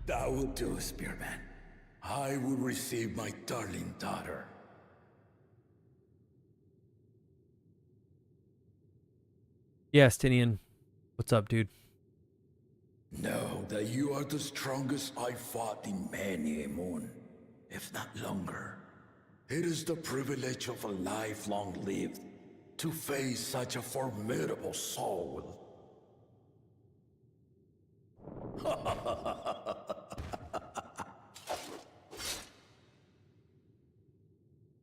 That will do, Spearman. I will receive my darling daughter. Yeah, Stinian. What's up, dude? Know that you are the strongest I fought in many a moon, if not longer. It is the privilege of a life long lived to face such a formidable soul.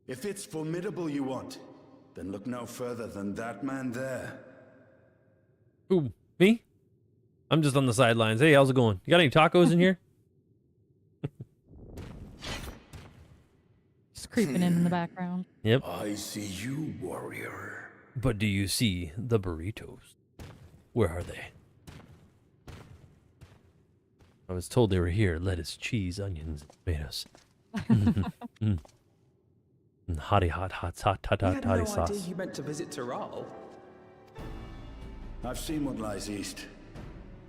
If it's formidable you want, then look no further than that man there. Who, me? I'm just on the sidelines. Hey, how's it going? You got any tacos in here? Just creeping in the background. Yep. I see you, warrior. But do you see the burritos? Where are they? I was told they were here. Lettuce, cheese, onions, tomatoes. Hottie hot toddy sauce. You meant to visit Tural. I've seen what lies east.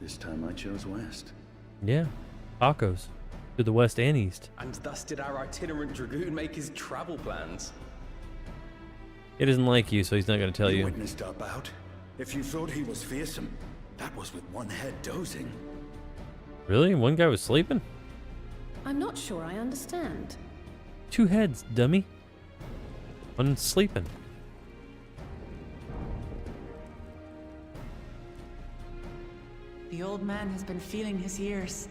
This time I chose west. Yeah, tacos to the west and east. And thus did our itinerant dragoon make his travel plans. He doesn't like you, so he's not going to tell you. Witnessed our bout. If you thought he was fearsome, that was with one head dozing. Really? One guy was sleeping? I'm not sure I understand. 2 heads, dummy. One sleeping. The old man has been feeling his years.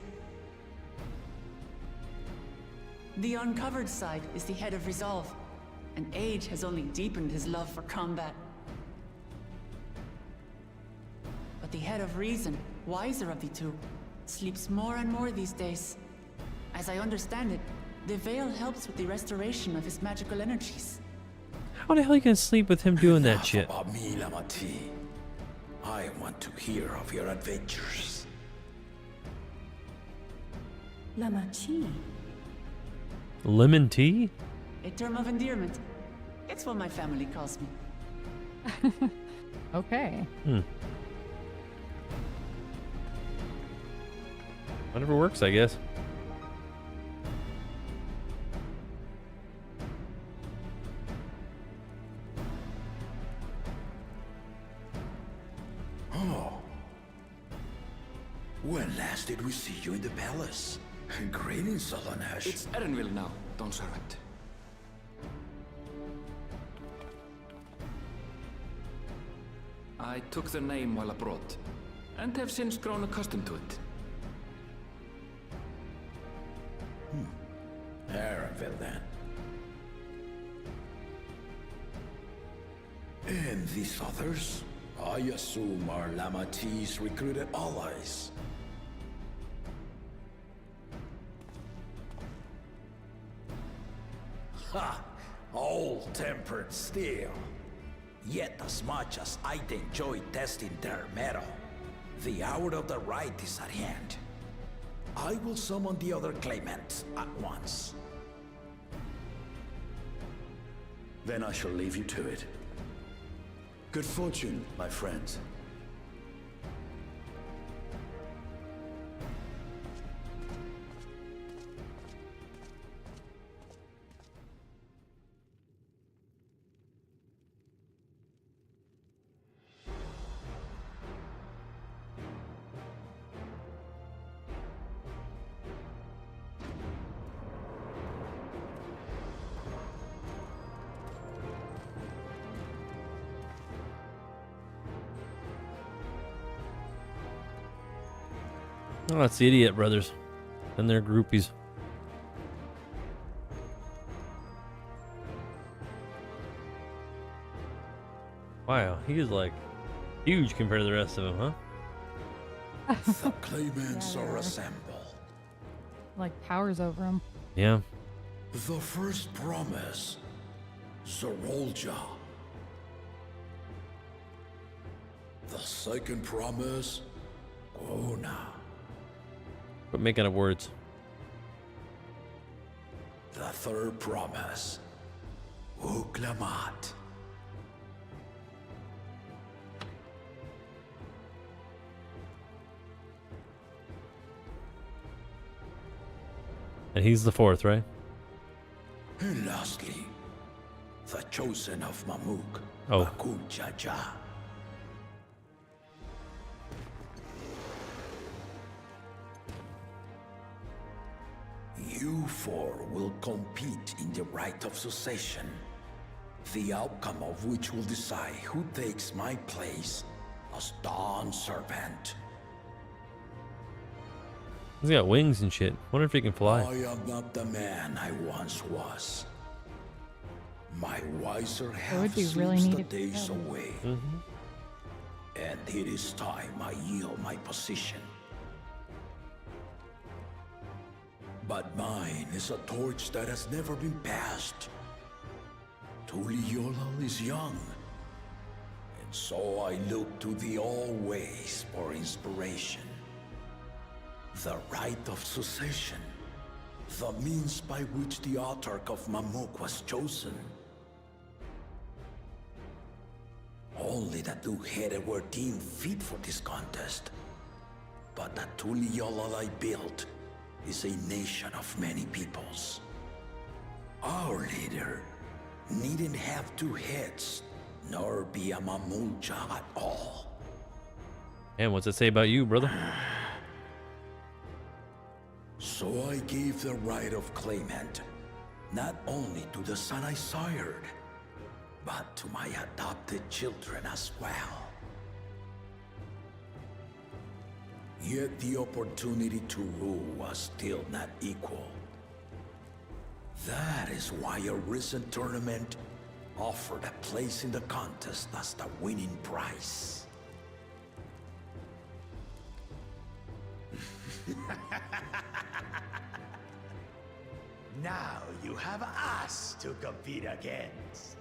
The uncovered side is the head of resolve, and age has only deepened his love for combat. But the head of reason, wiser of the two, sleeps more and more these days. As I understand it, the veil helps with the restoration of his magical energies. How the hell are you going to sleep with him doing that shit? About me, Lamati. I want to hear of your adventures. Lamachi. Lemon tea? A term of endearment. It's what my family calls me. Okay. Whatever works, I guess. When last did we see you in the palace? Greetings, Solanash. It's Erenville now, Don Servant. I took the name while abroad, and have since grown accustomed to it. Erenville, then. And these others? I assume are Lamati's recruited allies. Ha! Old-tempered steel. Yet as much as I'd enjoy testing their metal, the hour of the right is at hand. I will summon the other claimants at once. Then I shall leave you to it. Good fortune, my friends. Oh, that's the Idiot Brothers and their groupies. Wow, he is like huge compared to the rest of them, huh? The claimants Yeah, they are are. assembled. Like powers over him. Yeah. The first promise, Zorolja. The second promise, Ona. Quit making up words. The third promise, Uklamat. And he's the fourth, right? And lastly, the chosen of Mamuk, Oh. Bakun Jaja. You four will compete in the rite of succession, the outcome of which will decide who takes my place as Dawn Servant. He's got wings and shit. Wonder if he can fly. I am not the man I once was. My wiser half really seems the needed days feathers. away. And it is time I yield my position. But mine is a torch that has never been passed. Tuliyollal is young. And so I look to the always for inspiration. The rite of succession. The means by which the autarch of Mamuk was chosen. Only the two-headed were deemed fit for this contest. But the Tuliyollal I built is a nation of many peoples. Our leader needn't have two heads, nor be a Mamulja at all. And what's it say about you, brother? So I gave the right of claimant, not only to the son I sired, but to my adopted children as well. Yet the opportunity to rule was still not equal. That is why a recent tournament offered a place in the contest as the winning prize. Now you have us to compete against.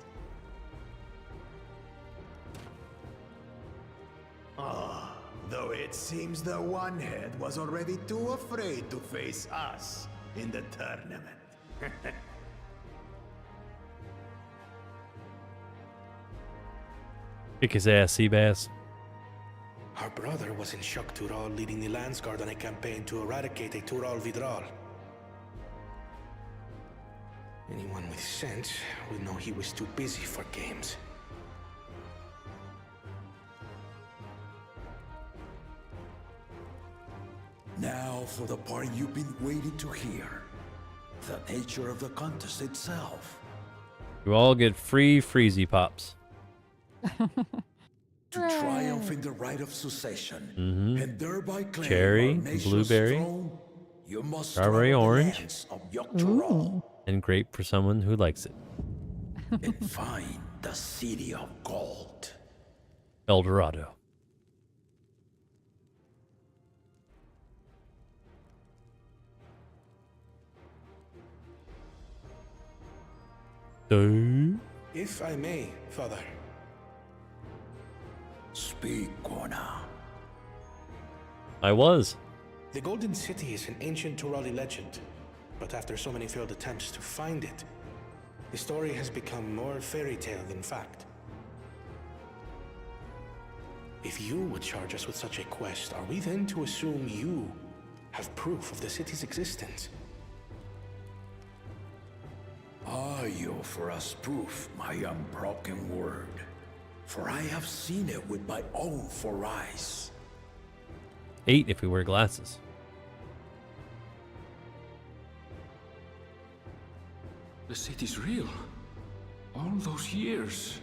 Oh, though it seems the one-head was already too afraid to face us in the tournament. Kick his ass, Seabass. Our brother was in Shock Tural leading the Landsguard on a campaign to eradicate a Tural Vidral. Anyone with sense would know he was too busy for games. Now for the part you've been waiting to hear. The nature of the contest itself. You all get free Freezy Pops. To triumph in the rite of succession, and thereby claim Cherry, our nation's blueberry, throne, you must strawberry, travel the orange, lands of Yogg-Tural and grape for someone who likes it. and find the city of gold. El Dorado. If I may, Father. Speak, Kona. I was. The Golden City is an ancient Turali legend, but after so many failed attempts to find it, the story has become more fairy tale than fact. If you would charge us with such a quest, are we then to assume you have proof of the city's existence? I offer us proof, my unbroken word, for I have seen it with my own 4 eyes. 8 if we wear glasses. The city's real. All those years.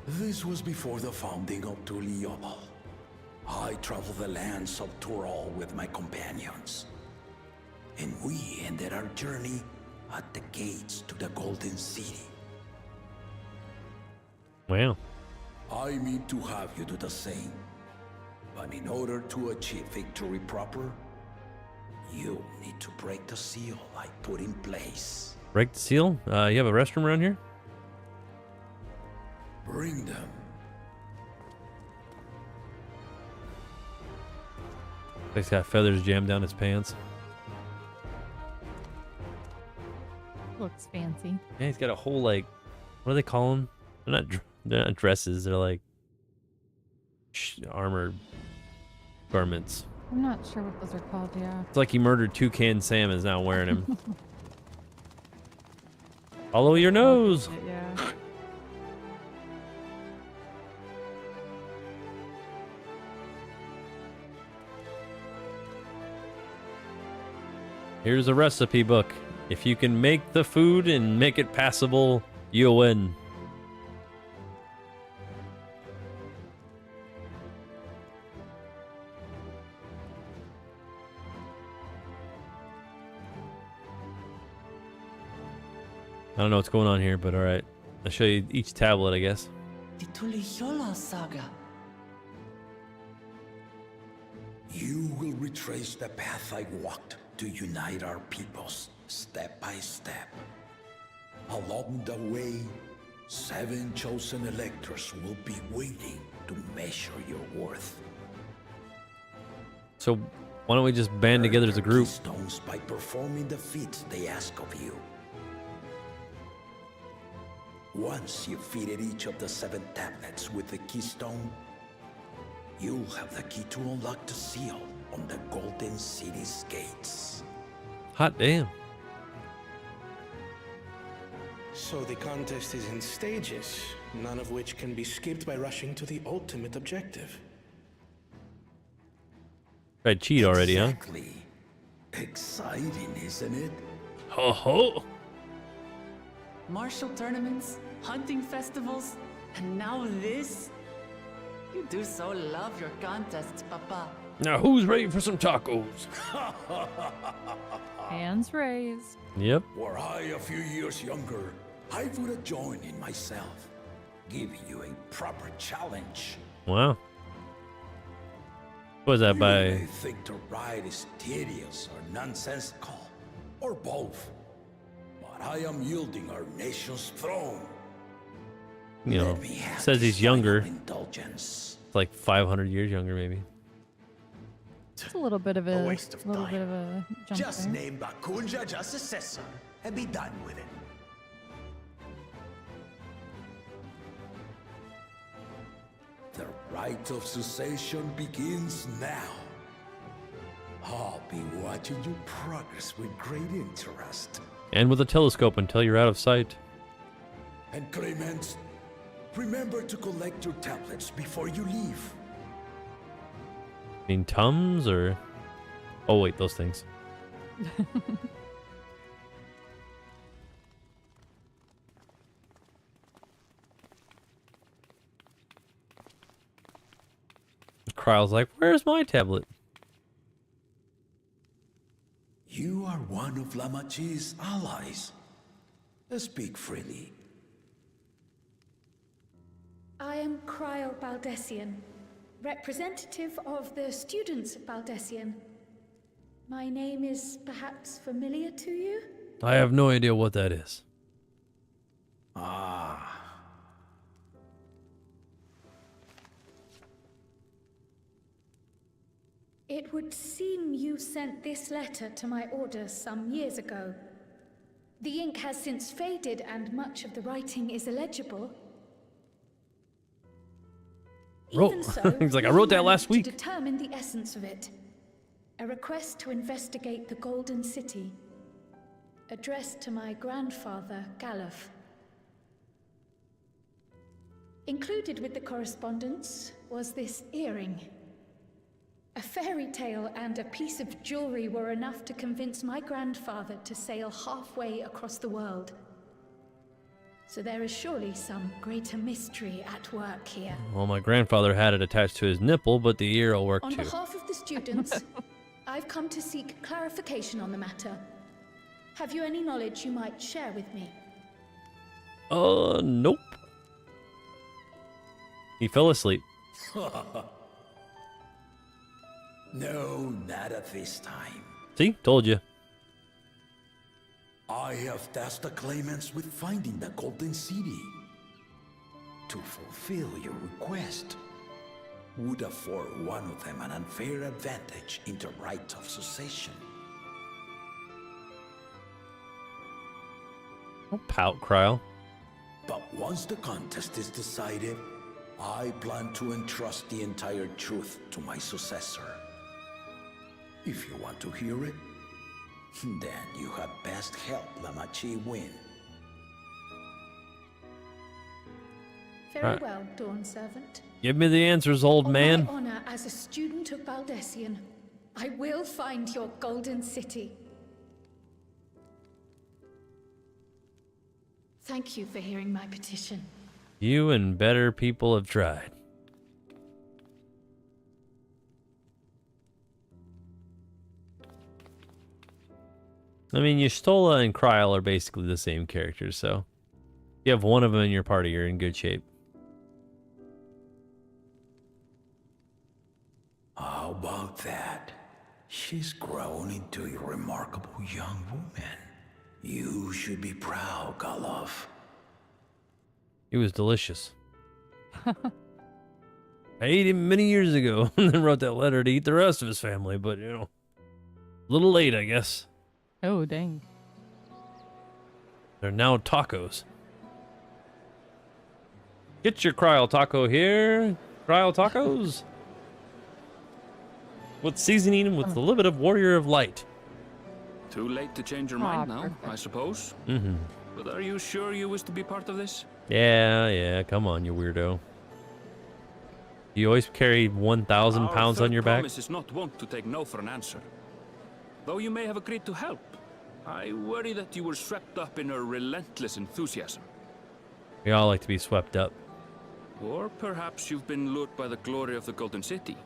This was before the founding of Tuliyollal. I traveled the lands of Tural with my companions. And we ended our journey at the gates to the Golden City. Wow. I mean to have you do the same. But in order to achieve victory proper, you need to break the seal I put in place. Break the seal? You have a restroom around here? Bring them. He's got feathers jammed down his pants. Looks fancy. Yeah, he's got a whole, like, what do they call them? They're not dresses. They're like armored garments. I'm not sure what those are called, yeah. It's like he murdered 2 canned salmons, now wearing them. Follow your nose. Yeah. Here's a recipe book. If you can make the food and make it passable, you win. I don't know what's going on here, but alright. I'll show you each tablet, I guess. The Tuliyollal saga. You will retrace the path I walked to unite our peoples, step by step. Along the way, 7 chosen electors will be waiting to measure your worth. So why don't we just band together as a group? Stones by performing the feats they ask of you. Once you've fitted each of the 7 tablets with the keystone, you'll have the key to unlock the seal on the Golden City's gates. Hot damn. So the contest is in stages, none of which can be skipped by rushing to the ultimate objective. Tried cheat already, Exactly. Exciting, isn't it? Ho ho! Martial tournaments, hunting festivals, and now this? You do so love your contests, Papa. Now who's ready for some tacos? Hands raised. Yep. Were I a few years younger, I would have joined in myself, giving you a proper challenge. Wow. What was that You by? may think to ride is tedious or nonsensical, or both. But I am yielding our nation's throne. You know, Let me have says this he's younger. final indulgence. It's like 500 years younger, maybe. It's a little bit of a waste of jump Just there. name Bakunja just successor and be done with it. The rite of succession begins now. I'll be watching your progress with great interest. And with a telescope until you're out of sight. And Clemens, remember to collect your tablets before you leave. I mean, Tums or... Oh, wait, those things. Kryle's like, where's my tablet? You are one of Lamachi's allies. Speak freely. I am Cryle Baldessian, representative of the students of Baldessian. My name is perhaps familiar to you? I have no idea what that is. Ah. It would seem you sent this letter to my orders some years ago. The ink has since faded and much of the writing is illegible. Even so, He's like, I we wrote that managed last week. to determine the essence of it. A request to investigate the Golden City, addressed to my grandfather, Galuf. Included with the correspondence was this earring. A fairy tale and a piece of jewelry were enough to convince my grandfather to sail halfway across the world. So there is surely some greater mystery at work here. Well, my grandfather had it attached to his nipple, but the ear will work On too. behalf of the students, I've come to seek clarification on the matter. Have you any knowledge you might share with me? Nope. He fell asleep. No, not at this time. See? Told you. I have tasked the claimants with finding the Golden City. To fulfill your request would afford one of them an unfair advantage in the right of succession. Don't pout, Kryle. But once the contest is decided, I plan to entrust the entire truth to my successor. If you want to hear it, then you had best help Lamachi win. Very well, Dawn Servant. Give me the answers, old man. On my honor as a student of Baldessian, I will find your Golden City. Thank you for hearing my petition. You and better people have tried. I mean, Y'shtola and Kryl are basically the same characters, so if you have one of them in your party, you're in good shape. How about that? She's grown into a remarkable young woman. You should be proud, Galov. He was delicious. I ate him many years ago and then wrote that letter to eat the rest of his family, but, you know, a little late, I guess. Oh, dang. They're now tacos. Get your Kryl taco here. Kryl tacos. With seasoning with a little bit of Warrior of Light. Too late to change your mind now, I suppose. Mm-hmm. But are you sure you wish to be part of this? Yeah, come on, you weirdo. You always carry 1,000 pounds on your back? Our promise is not wont to take no for an answer. Though you may have agreed to help, I worry that you were swept up in her relentless enthusiasm. We all like to be swept up. Or perhaps you've been lured by the glory of the Golden City.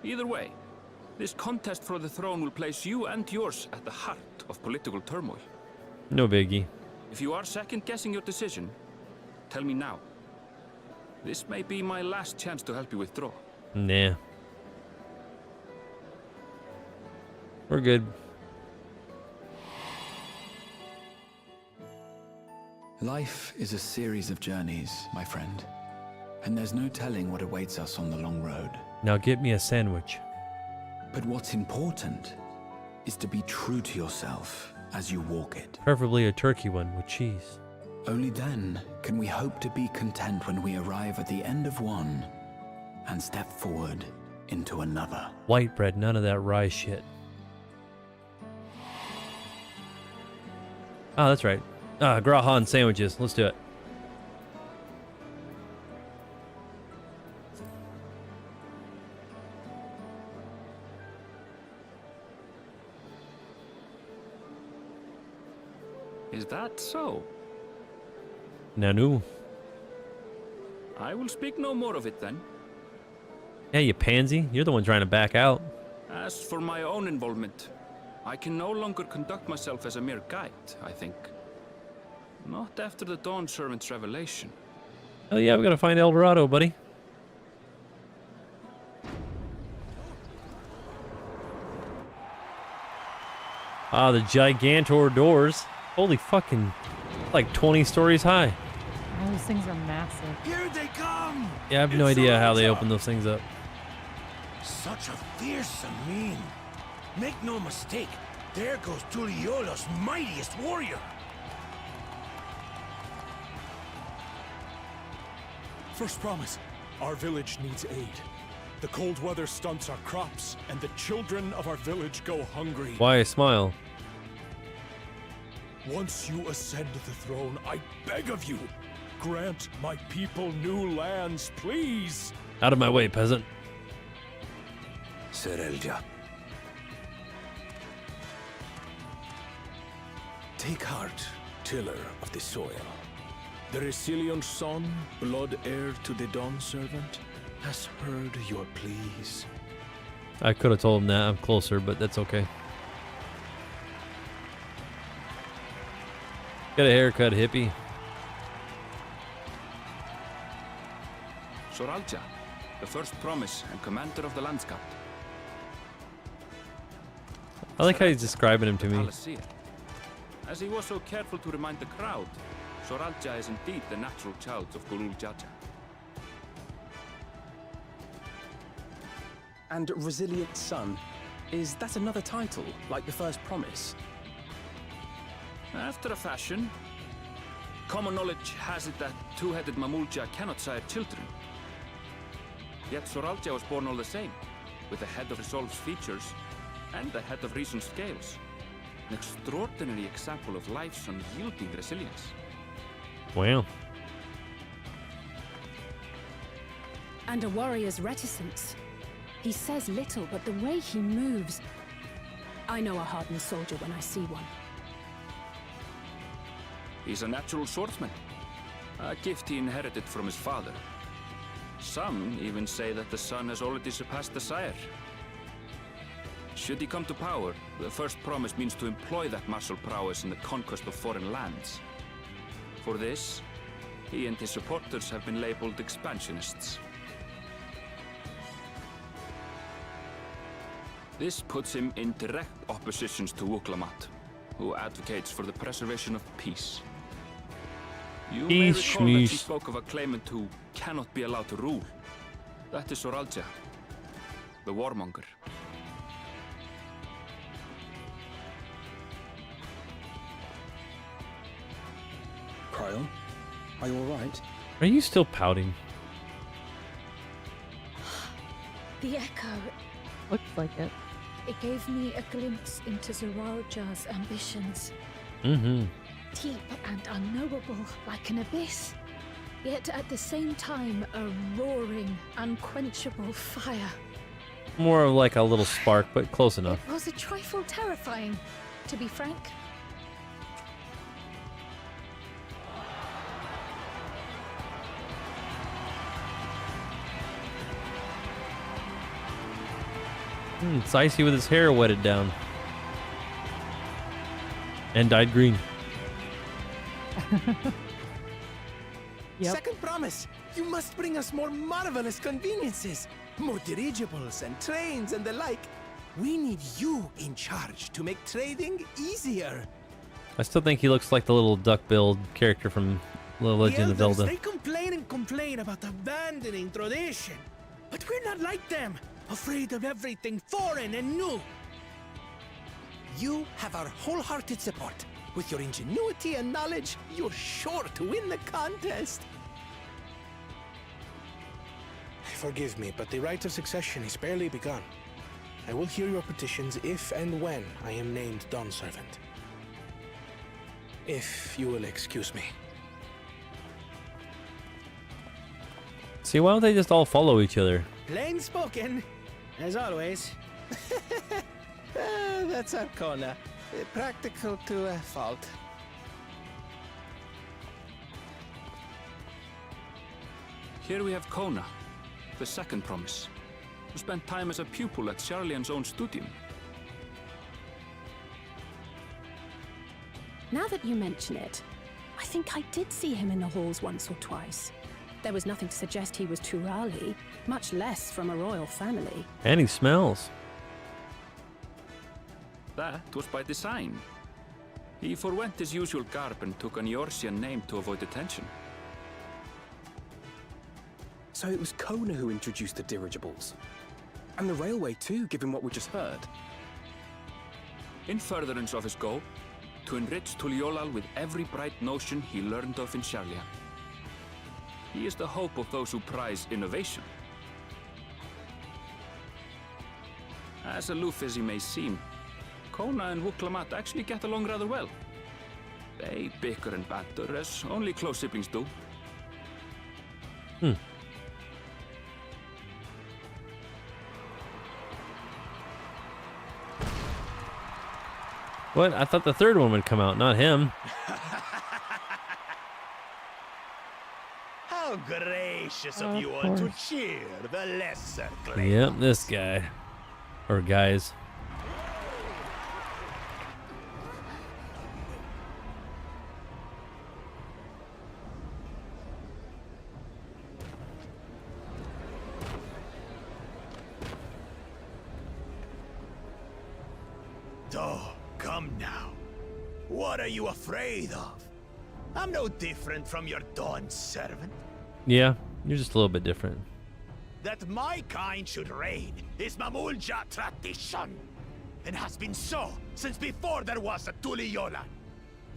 Either way, this contest for the throne will place you and yours at the heart of political turmoil. No biggie. If you are second-guessing your decision, tell me now. This may be my last chance to help you withdraw. Nah. We're good. Life is a series of journeys, my friend. And there's no telling what awaits us on the long road. Now get me a sandwich. But what's important is to be true to yourself as you walk it. Preferably a turkey one with cheese. Only then can we hope to be content when we arrive at the end of one and step forward into another. White bread, none of that rye shit. Oh, that's right. Grahan sandwiches. Let's do it. Is that so? Nanu. I will speak no more of it then. Yeah, you pansy. You're the one trying to back out. As for my own involvement, I can no longer conduct myself as a mere guide, I think. Not after the Dawn Servant's revelation. Oh yeah, we gotta find El Dorado, buddy. Ah, the Gigantor doors. Holy fucking, like 20 stories high. Oh, those things are massive. Here they come! Yeah, I have no idea how they open those things up. Such a fearsome mien. Make no mistake, there goes Tuliyollal's mightiest warrior. First promise, our village needs aid. The cold weather stunts our crops, and the children of our village go hungry. Why a smile? Once you ascend the throne, I beg of you, grant my people new lands, please. Out of my way, peasant. Serelja. Take heart, tiller of the soil. The resilient son, blood heir to the Dawn Servant, has heard your pleas. I could have told him that. I'm closer, but that's okay. Get a haircut, hippie. Soralja, the first promise and commander of the Landscape. I like how he's describing him to me. Alasir. As he was so careful to remind the crowd, Soralja is indeed the natural child of Gulul Jaja. And Resilient Son, is that another title, like the first promise? After a fashion. Common knowledge has it that two-headed Mamulja cannot sire children. Yet Soralja was born all the same, with a head of resolve's features and a head of reason's scales. An extraordinary example of life's unyielding resilience. Wow. And a warrior's reticence. He says little, but the way he moves... I know a hardened soldier when I see one. He's a natural swordsman, a gift he inherited from his father. Some even say that the son has already surpassed the sire. Should he come to power, the first promise means to employ that martial prowess in the conquest of foreign lands. For this, he and his supporters have been labeled expansionists. This puts him in direct opposition to Wuklamat, who advocates for the preservation of peace. You may recall that he spoke of a claimant who cannot be allowed to rule. That is Soralja, the warmonger. Cryon, are you alright? Are you still pouting? The echo. Looks like it. It gave me a glimpse into Zoralja's ambitions. Mm-hmm. Deep and unknowable, like an abyss. Yet at the same time, a roaring, unquenchable fire. More of like a little spark, but close enough. It was a trifle terrifying, to be frank. It's icy with his hair wetted down. And dyed green. Yep. Second promise, you must bring us more marvelous conveniences. More dirigibles and trains and the like. We need you in charge to make trading easier. I still think he looks like the little duck-billed character from The Legend of Zelda. They complain and complain about abandoning tradition. But we're not like them, afraid of everything foreign and new. You have our wholehearted support. With your ingenuity and knowledge, you're sure to win the contest. Forgive me, but the right of succession is barely begun. I will hear your petitions if and when I am named Dawn Servant. If you will excuse me. See, why don't they just all follow each other? Plain spoken, as always. That's Arcona. Practical to a fault. Here we have Kona, the second promise, who spent time as a pupil at Charlian's own studium. Now that you mention it, I think I did see him in the halls once or twice. There was nothing to suggest he was Turali, much less from a royal family. And he smells. That was by design. He forwent his usual garb and took an Eorzean name to avoid attention. So it was Kona who introduced the dirigibles. And the railway too, given what we just heard. In furtherance of his goal, to enrich Tuliyollal with every bright notion he learned of in Charlian. He is the hope of those who prize innovation. As aloof as he may seem, Kona and Wuklamat actually get along rather well. They bicker and banter as only close siblings do. What? I thought the third one would come out, not him. How gracious of you all to cheer the lesser claimants. Yep, this guy. Or guys. Oh, come now. What are you afraid of? I'm no different from your Dawn servant. Yeah, you're just a little bit different. That my kind should reign is Mamulja tradition, and has been so since before there was a Tuliyollal.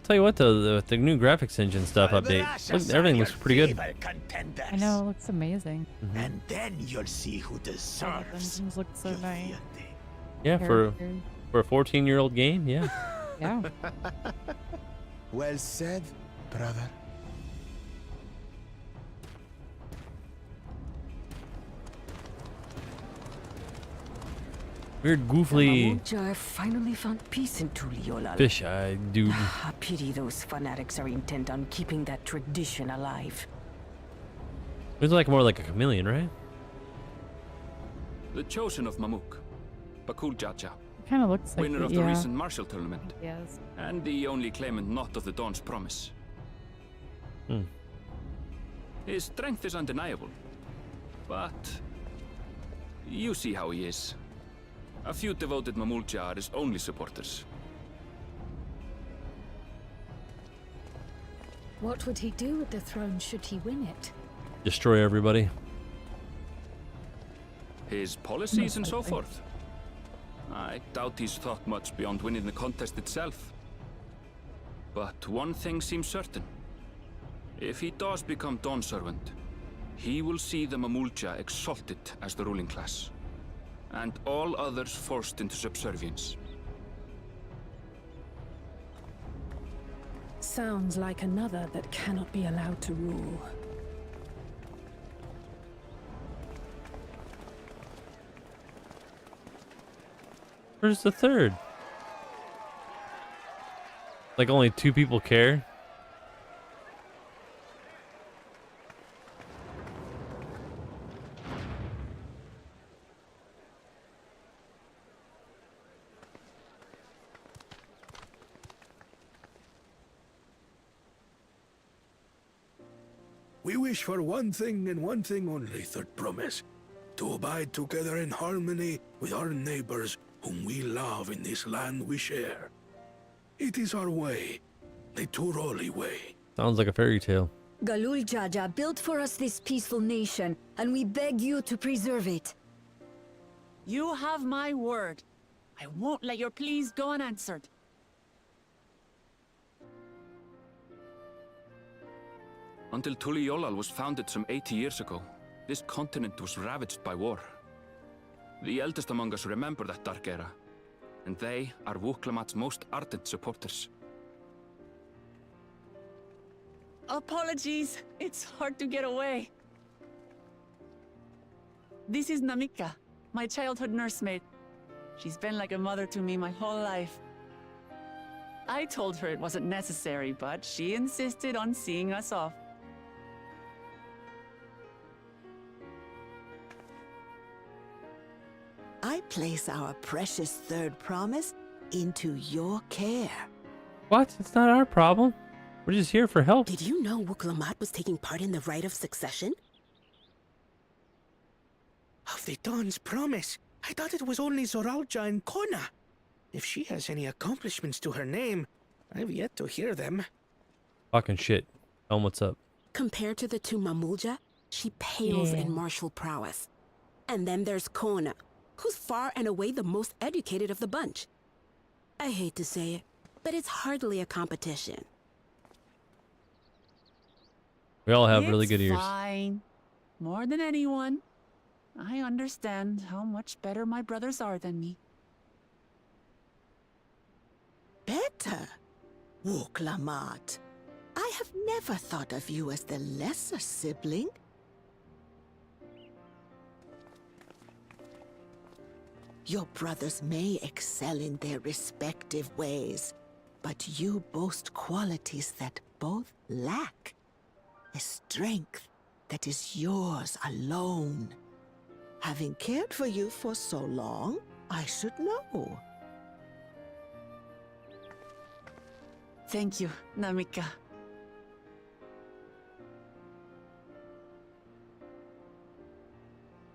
Tell you what though, the new graphics engine stuff update, look, everything looks pretty good. I know, it looks amazing. And then you'll see who The deserves. engines look so nice. Yeah, for a 14-year-old game, yeah. Yeah. Well said, brother. Weird goofly Mamuja finally found peace in Tuliyollal. fish eye dude. I pity those fanatics are intent on keeping that tradition alive. He's like more like a chameleon, right? The chosen of Mamuk, Bakul Jaja, Kind of looks like winner of yeah. the recent martial tournament, Yes. and the only claimant not of the Dawn's promise. His strength is undeniable, but you see how he is. A few devoted Mamulja are his only supporters. What would he do with the throne should he win it? Destroy everybody. His policies and so forth. I doubt he's thought much beyond winning the contest itself. But one thing seems certain. If he does become Dawn Servant, he will see the Mamulja exalted as the ruling class, and all others forced into subservience. Sounds like another that cannot be allowed to rule. Where's the third? Like only 2 people care? We wish for one thing and one thing only, Third Promise. To abide together in harmony with our neighbors whom we love in this land we share. It is our way, the Tuliyollal way. Sounds like a fairy tale. Galul Jaja built for us this peaceful nation, and we beg you to preserve it. You have my word. I won't let your pleas go unanswered. Until Tuliyollal was founded some 80 years ago, this continent was ravaged by war. The eldest among us remember that dark era, and they are Wuklamat's most ardent supporters. Apologies, it's hard to get away. This is Namika, my childhood nursemaid. She's been like a mother to me my whole life. I told her it wasn't necessary, but she insisted on seeing us off. I place our precious third promise into your care. What? It's not our problem. We're just here for help. Did you know Wuklamat was taking part in the rite of succession? Of the Dawn's promise? I thought it was only Zoralja and Kona. If she has any accomplishments to her name, I've yet to hear them. Fucking shit. Tell 'em what's up. Compared to the 2 Mamulja, she pales in martial prowess. And then there's Kona, who's far and away the most educated of the bunch. I hate to say it, but it's hardly a competition. We all have really good ears. Fine. More than anyone. I understand how much better my brothers are than me. Better? Wuklamat. I have never thought of you as the lesser sibling. Your brothers may excel in their respective ways, but you boast qualities that both lack. A strength that is yours alone. Having cared for you for so long, I should know. Thank you, Namika.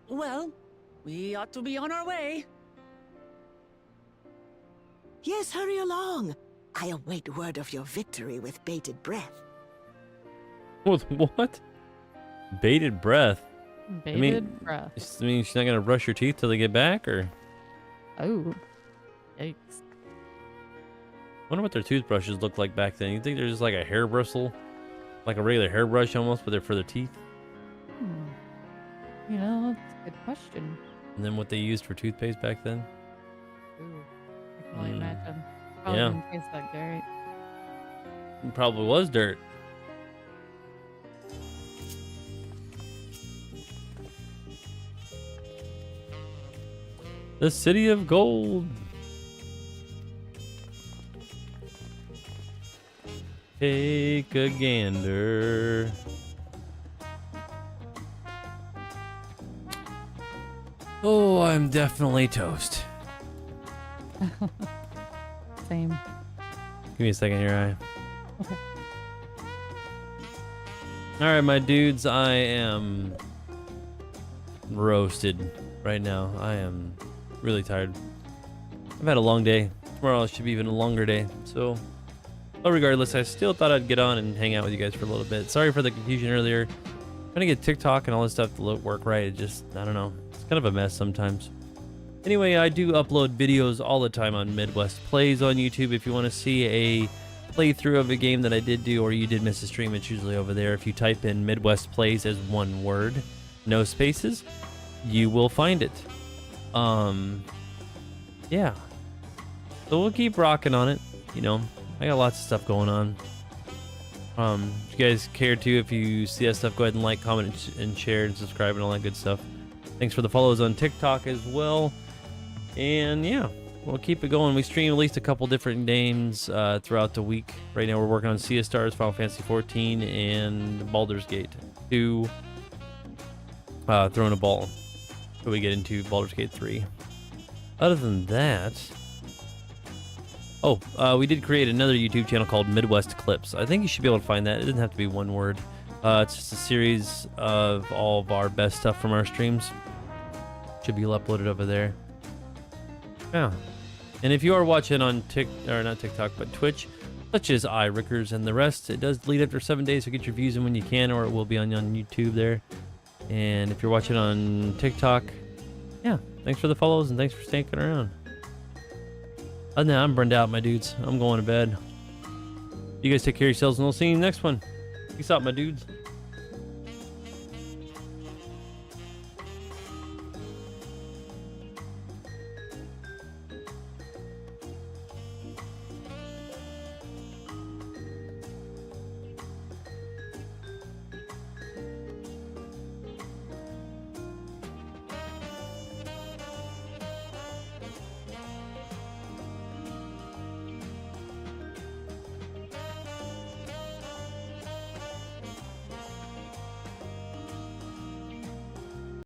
Well, we ought to be on our way. Yes, hurry along. I await word of your victory with bated breath. With what? Bated breath? Bated breath. I mean, she's not gonna brush your teeth till they get back, or? Oh. Yikes. Wonder what their toothbrushes looked like back then. You think they're just like a hair bristle? Like a regular hairbrush almost, but they're for their teeth? You know, that's a good question. And then what they used for toothpaste back then? Ooh, I can only imagine. Probably Yeah. didn't taste that great. It probably was dirt. The City of Gold. Take a gander. Oh, I'm definitely toast. Same. Give me a second here, I. Okay. All right, my dudes, I am roasted right now. I am really tired. I've had a long day. Tomorrow should be even a longer day. So, well, regardless, I still thought I'd get on and hang out with you guys for a little bit. Sorry for the confusion earlier. Trying to get TikTok and all this stuff to work right. It just, I don't know. It's kind of a mess sometimes. Anyway, I do upload videos all the time on Midwest Plays on YouTube. If you want to see a playthrough of a game that I did do, or you did miss a stream, it's usually over there. If you type in Midwest Plays as one word, no spaces, you will find it. Yeah. So we'll keep rocking on it. You know, I got lots of stuff going on. If you guys care to, if you see that stuff, go ahead and like, comment, and share, and subscribe, and all that good stuff. Thanks for the follows on TikTok as well. And yeah, we'll keep it going. We stream at least a couple different games throughout the week. Right now we're working on Sea of Stars, Final Fantasy 14, and Baldur's Gate 2. Throwing a ball till we get into Baldur's Gate 3. Other than that, we did create another YouTube channel called Midwest Clips. I think you should be able to find that. It doesn't have to be one word. It's just a series of all of our best stuff from our streams. Should be uploaded over there. Yeah. And if you are watching on not TikTok, but Twitch, such as iRickers and the rest, it does delete after 7 days, so get your views in when you can, or it will be on YouTube there. And if you're watching on TikTok, yeah, thanks for the follows and thanks for sticking around. Other than that, I'm burned out, my dudes. I'm going to bed. You guys take care of yourselves, and we'll see you in the next one. Peace out, my dudes.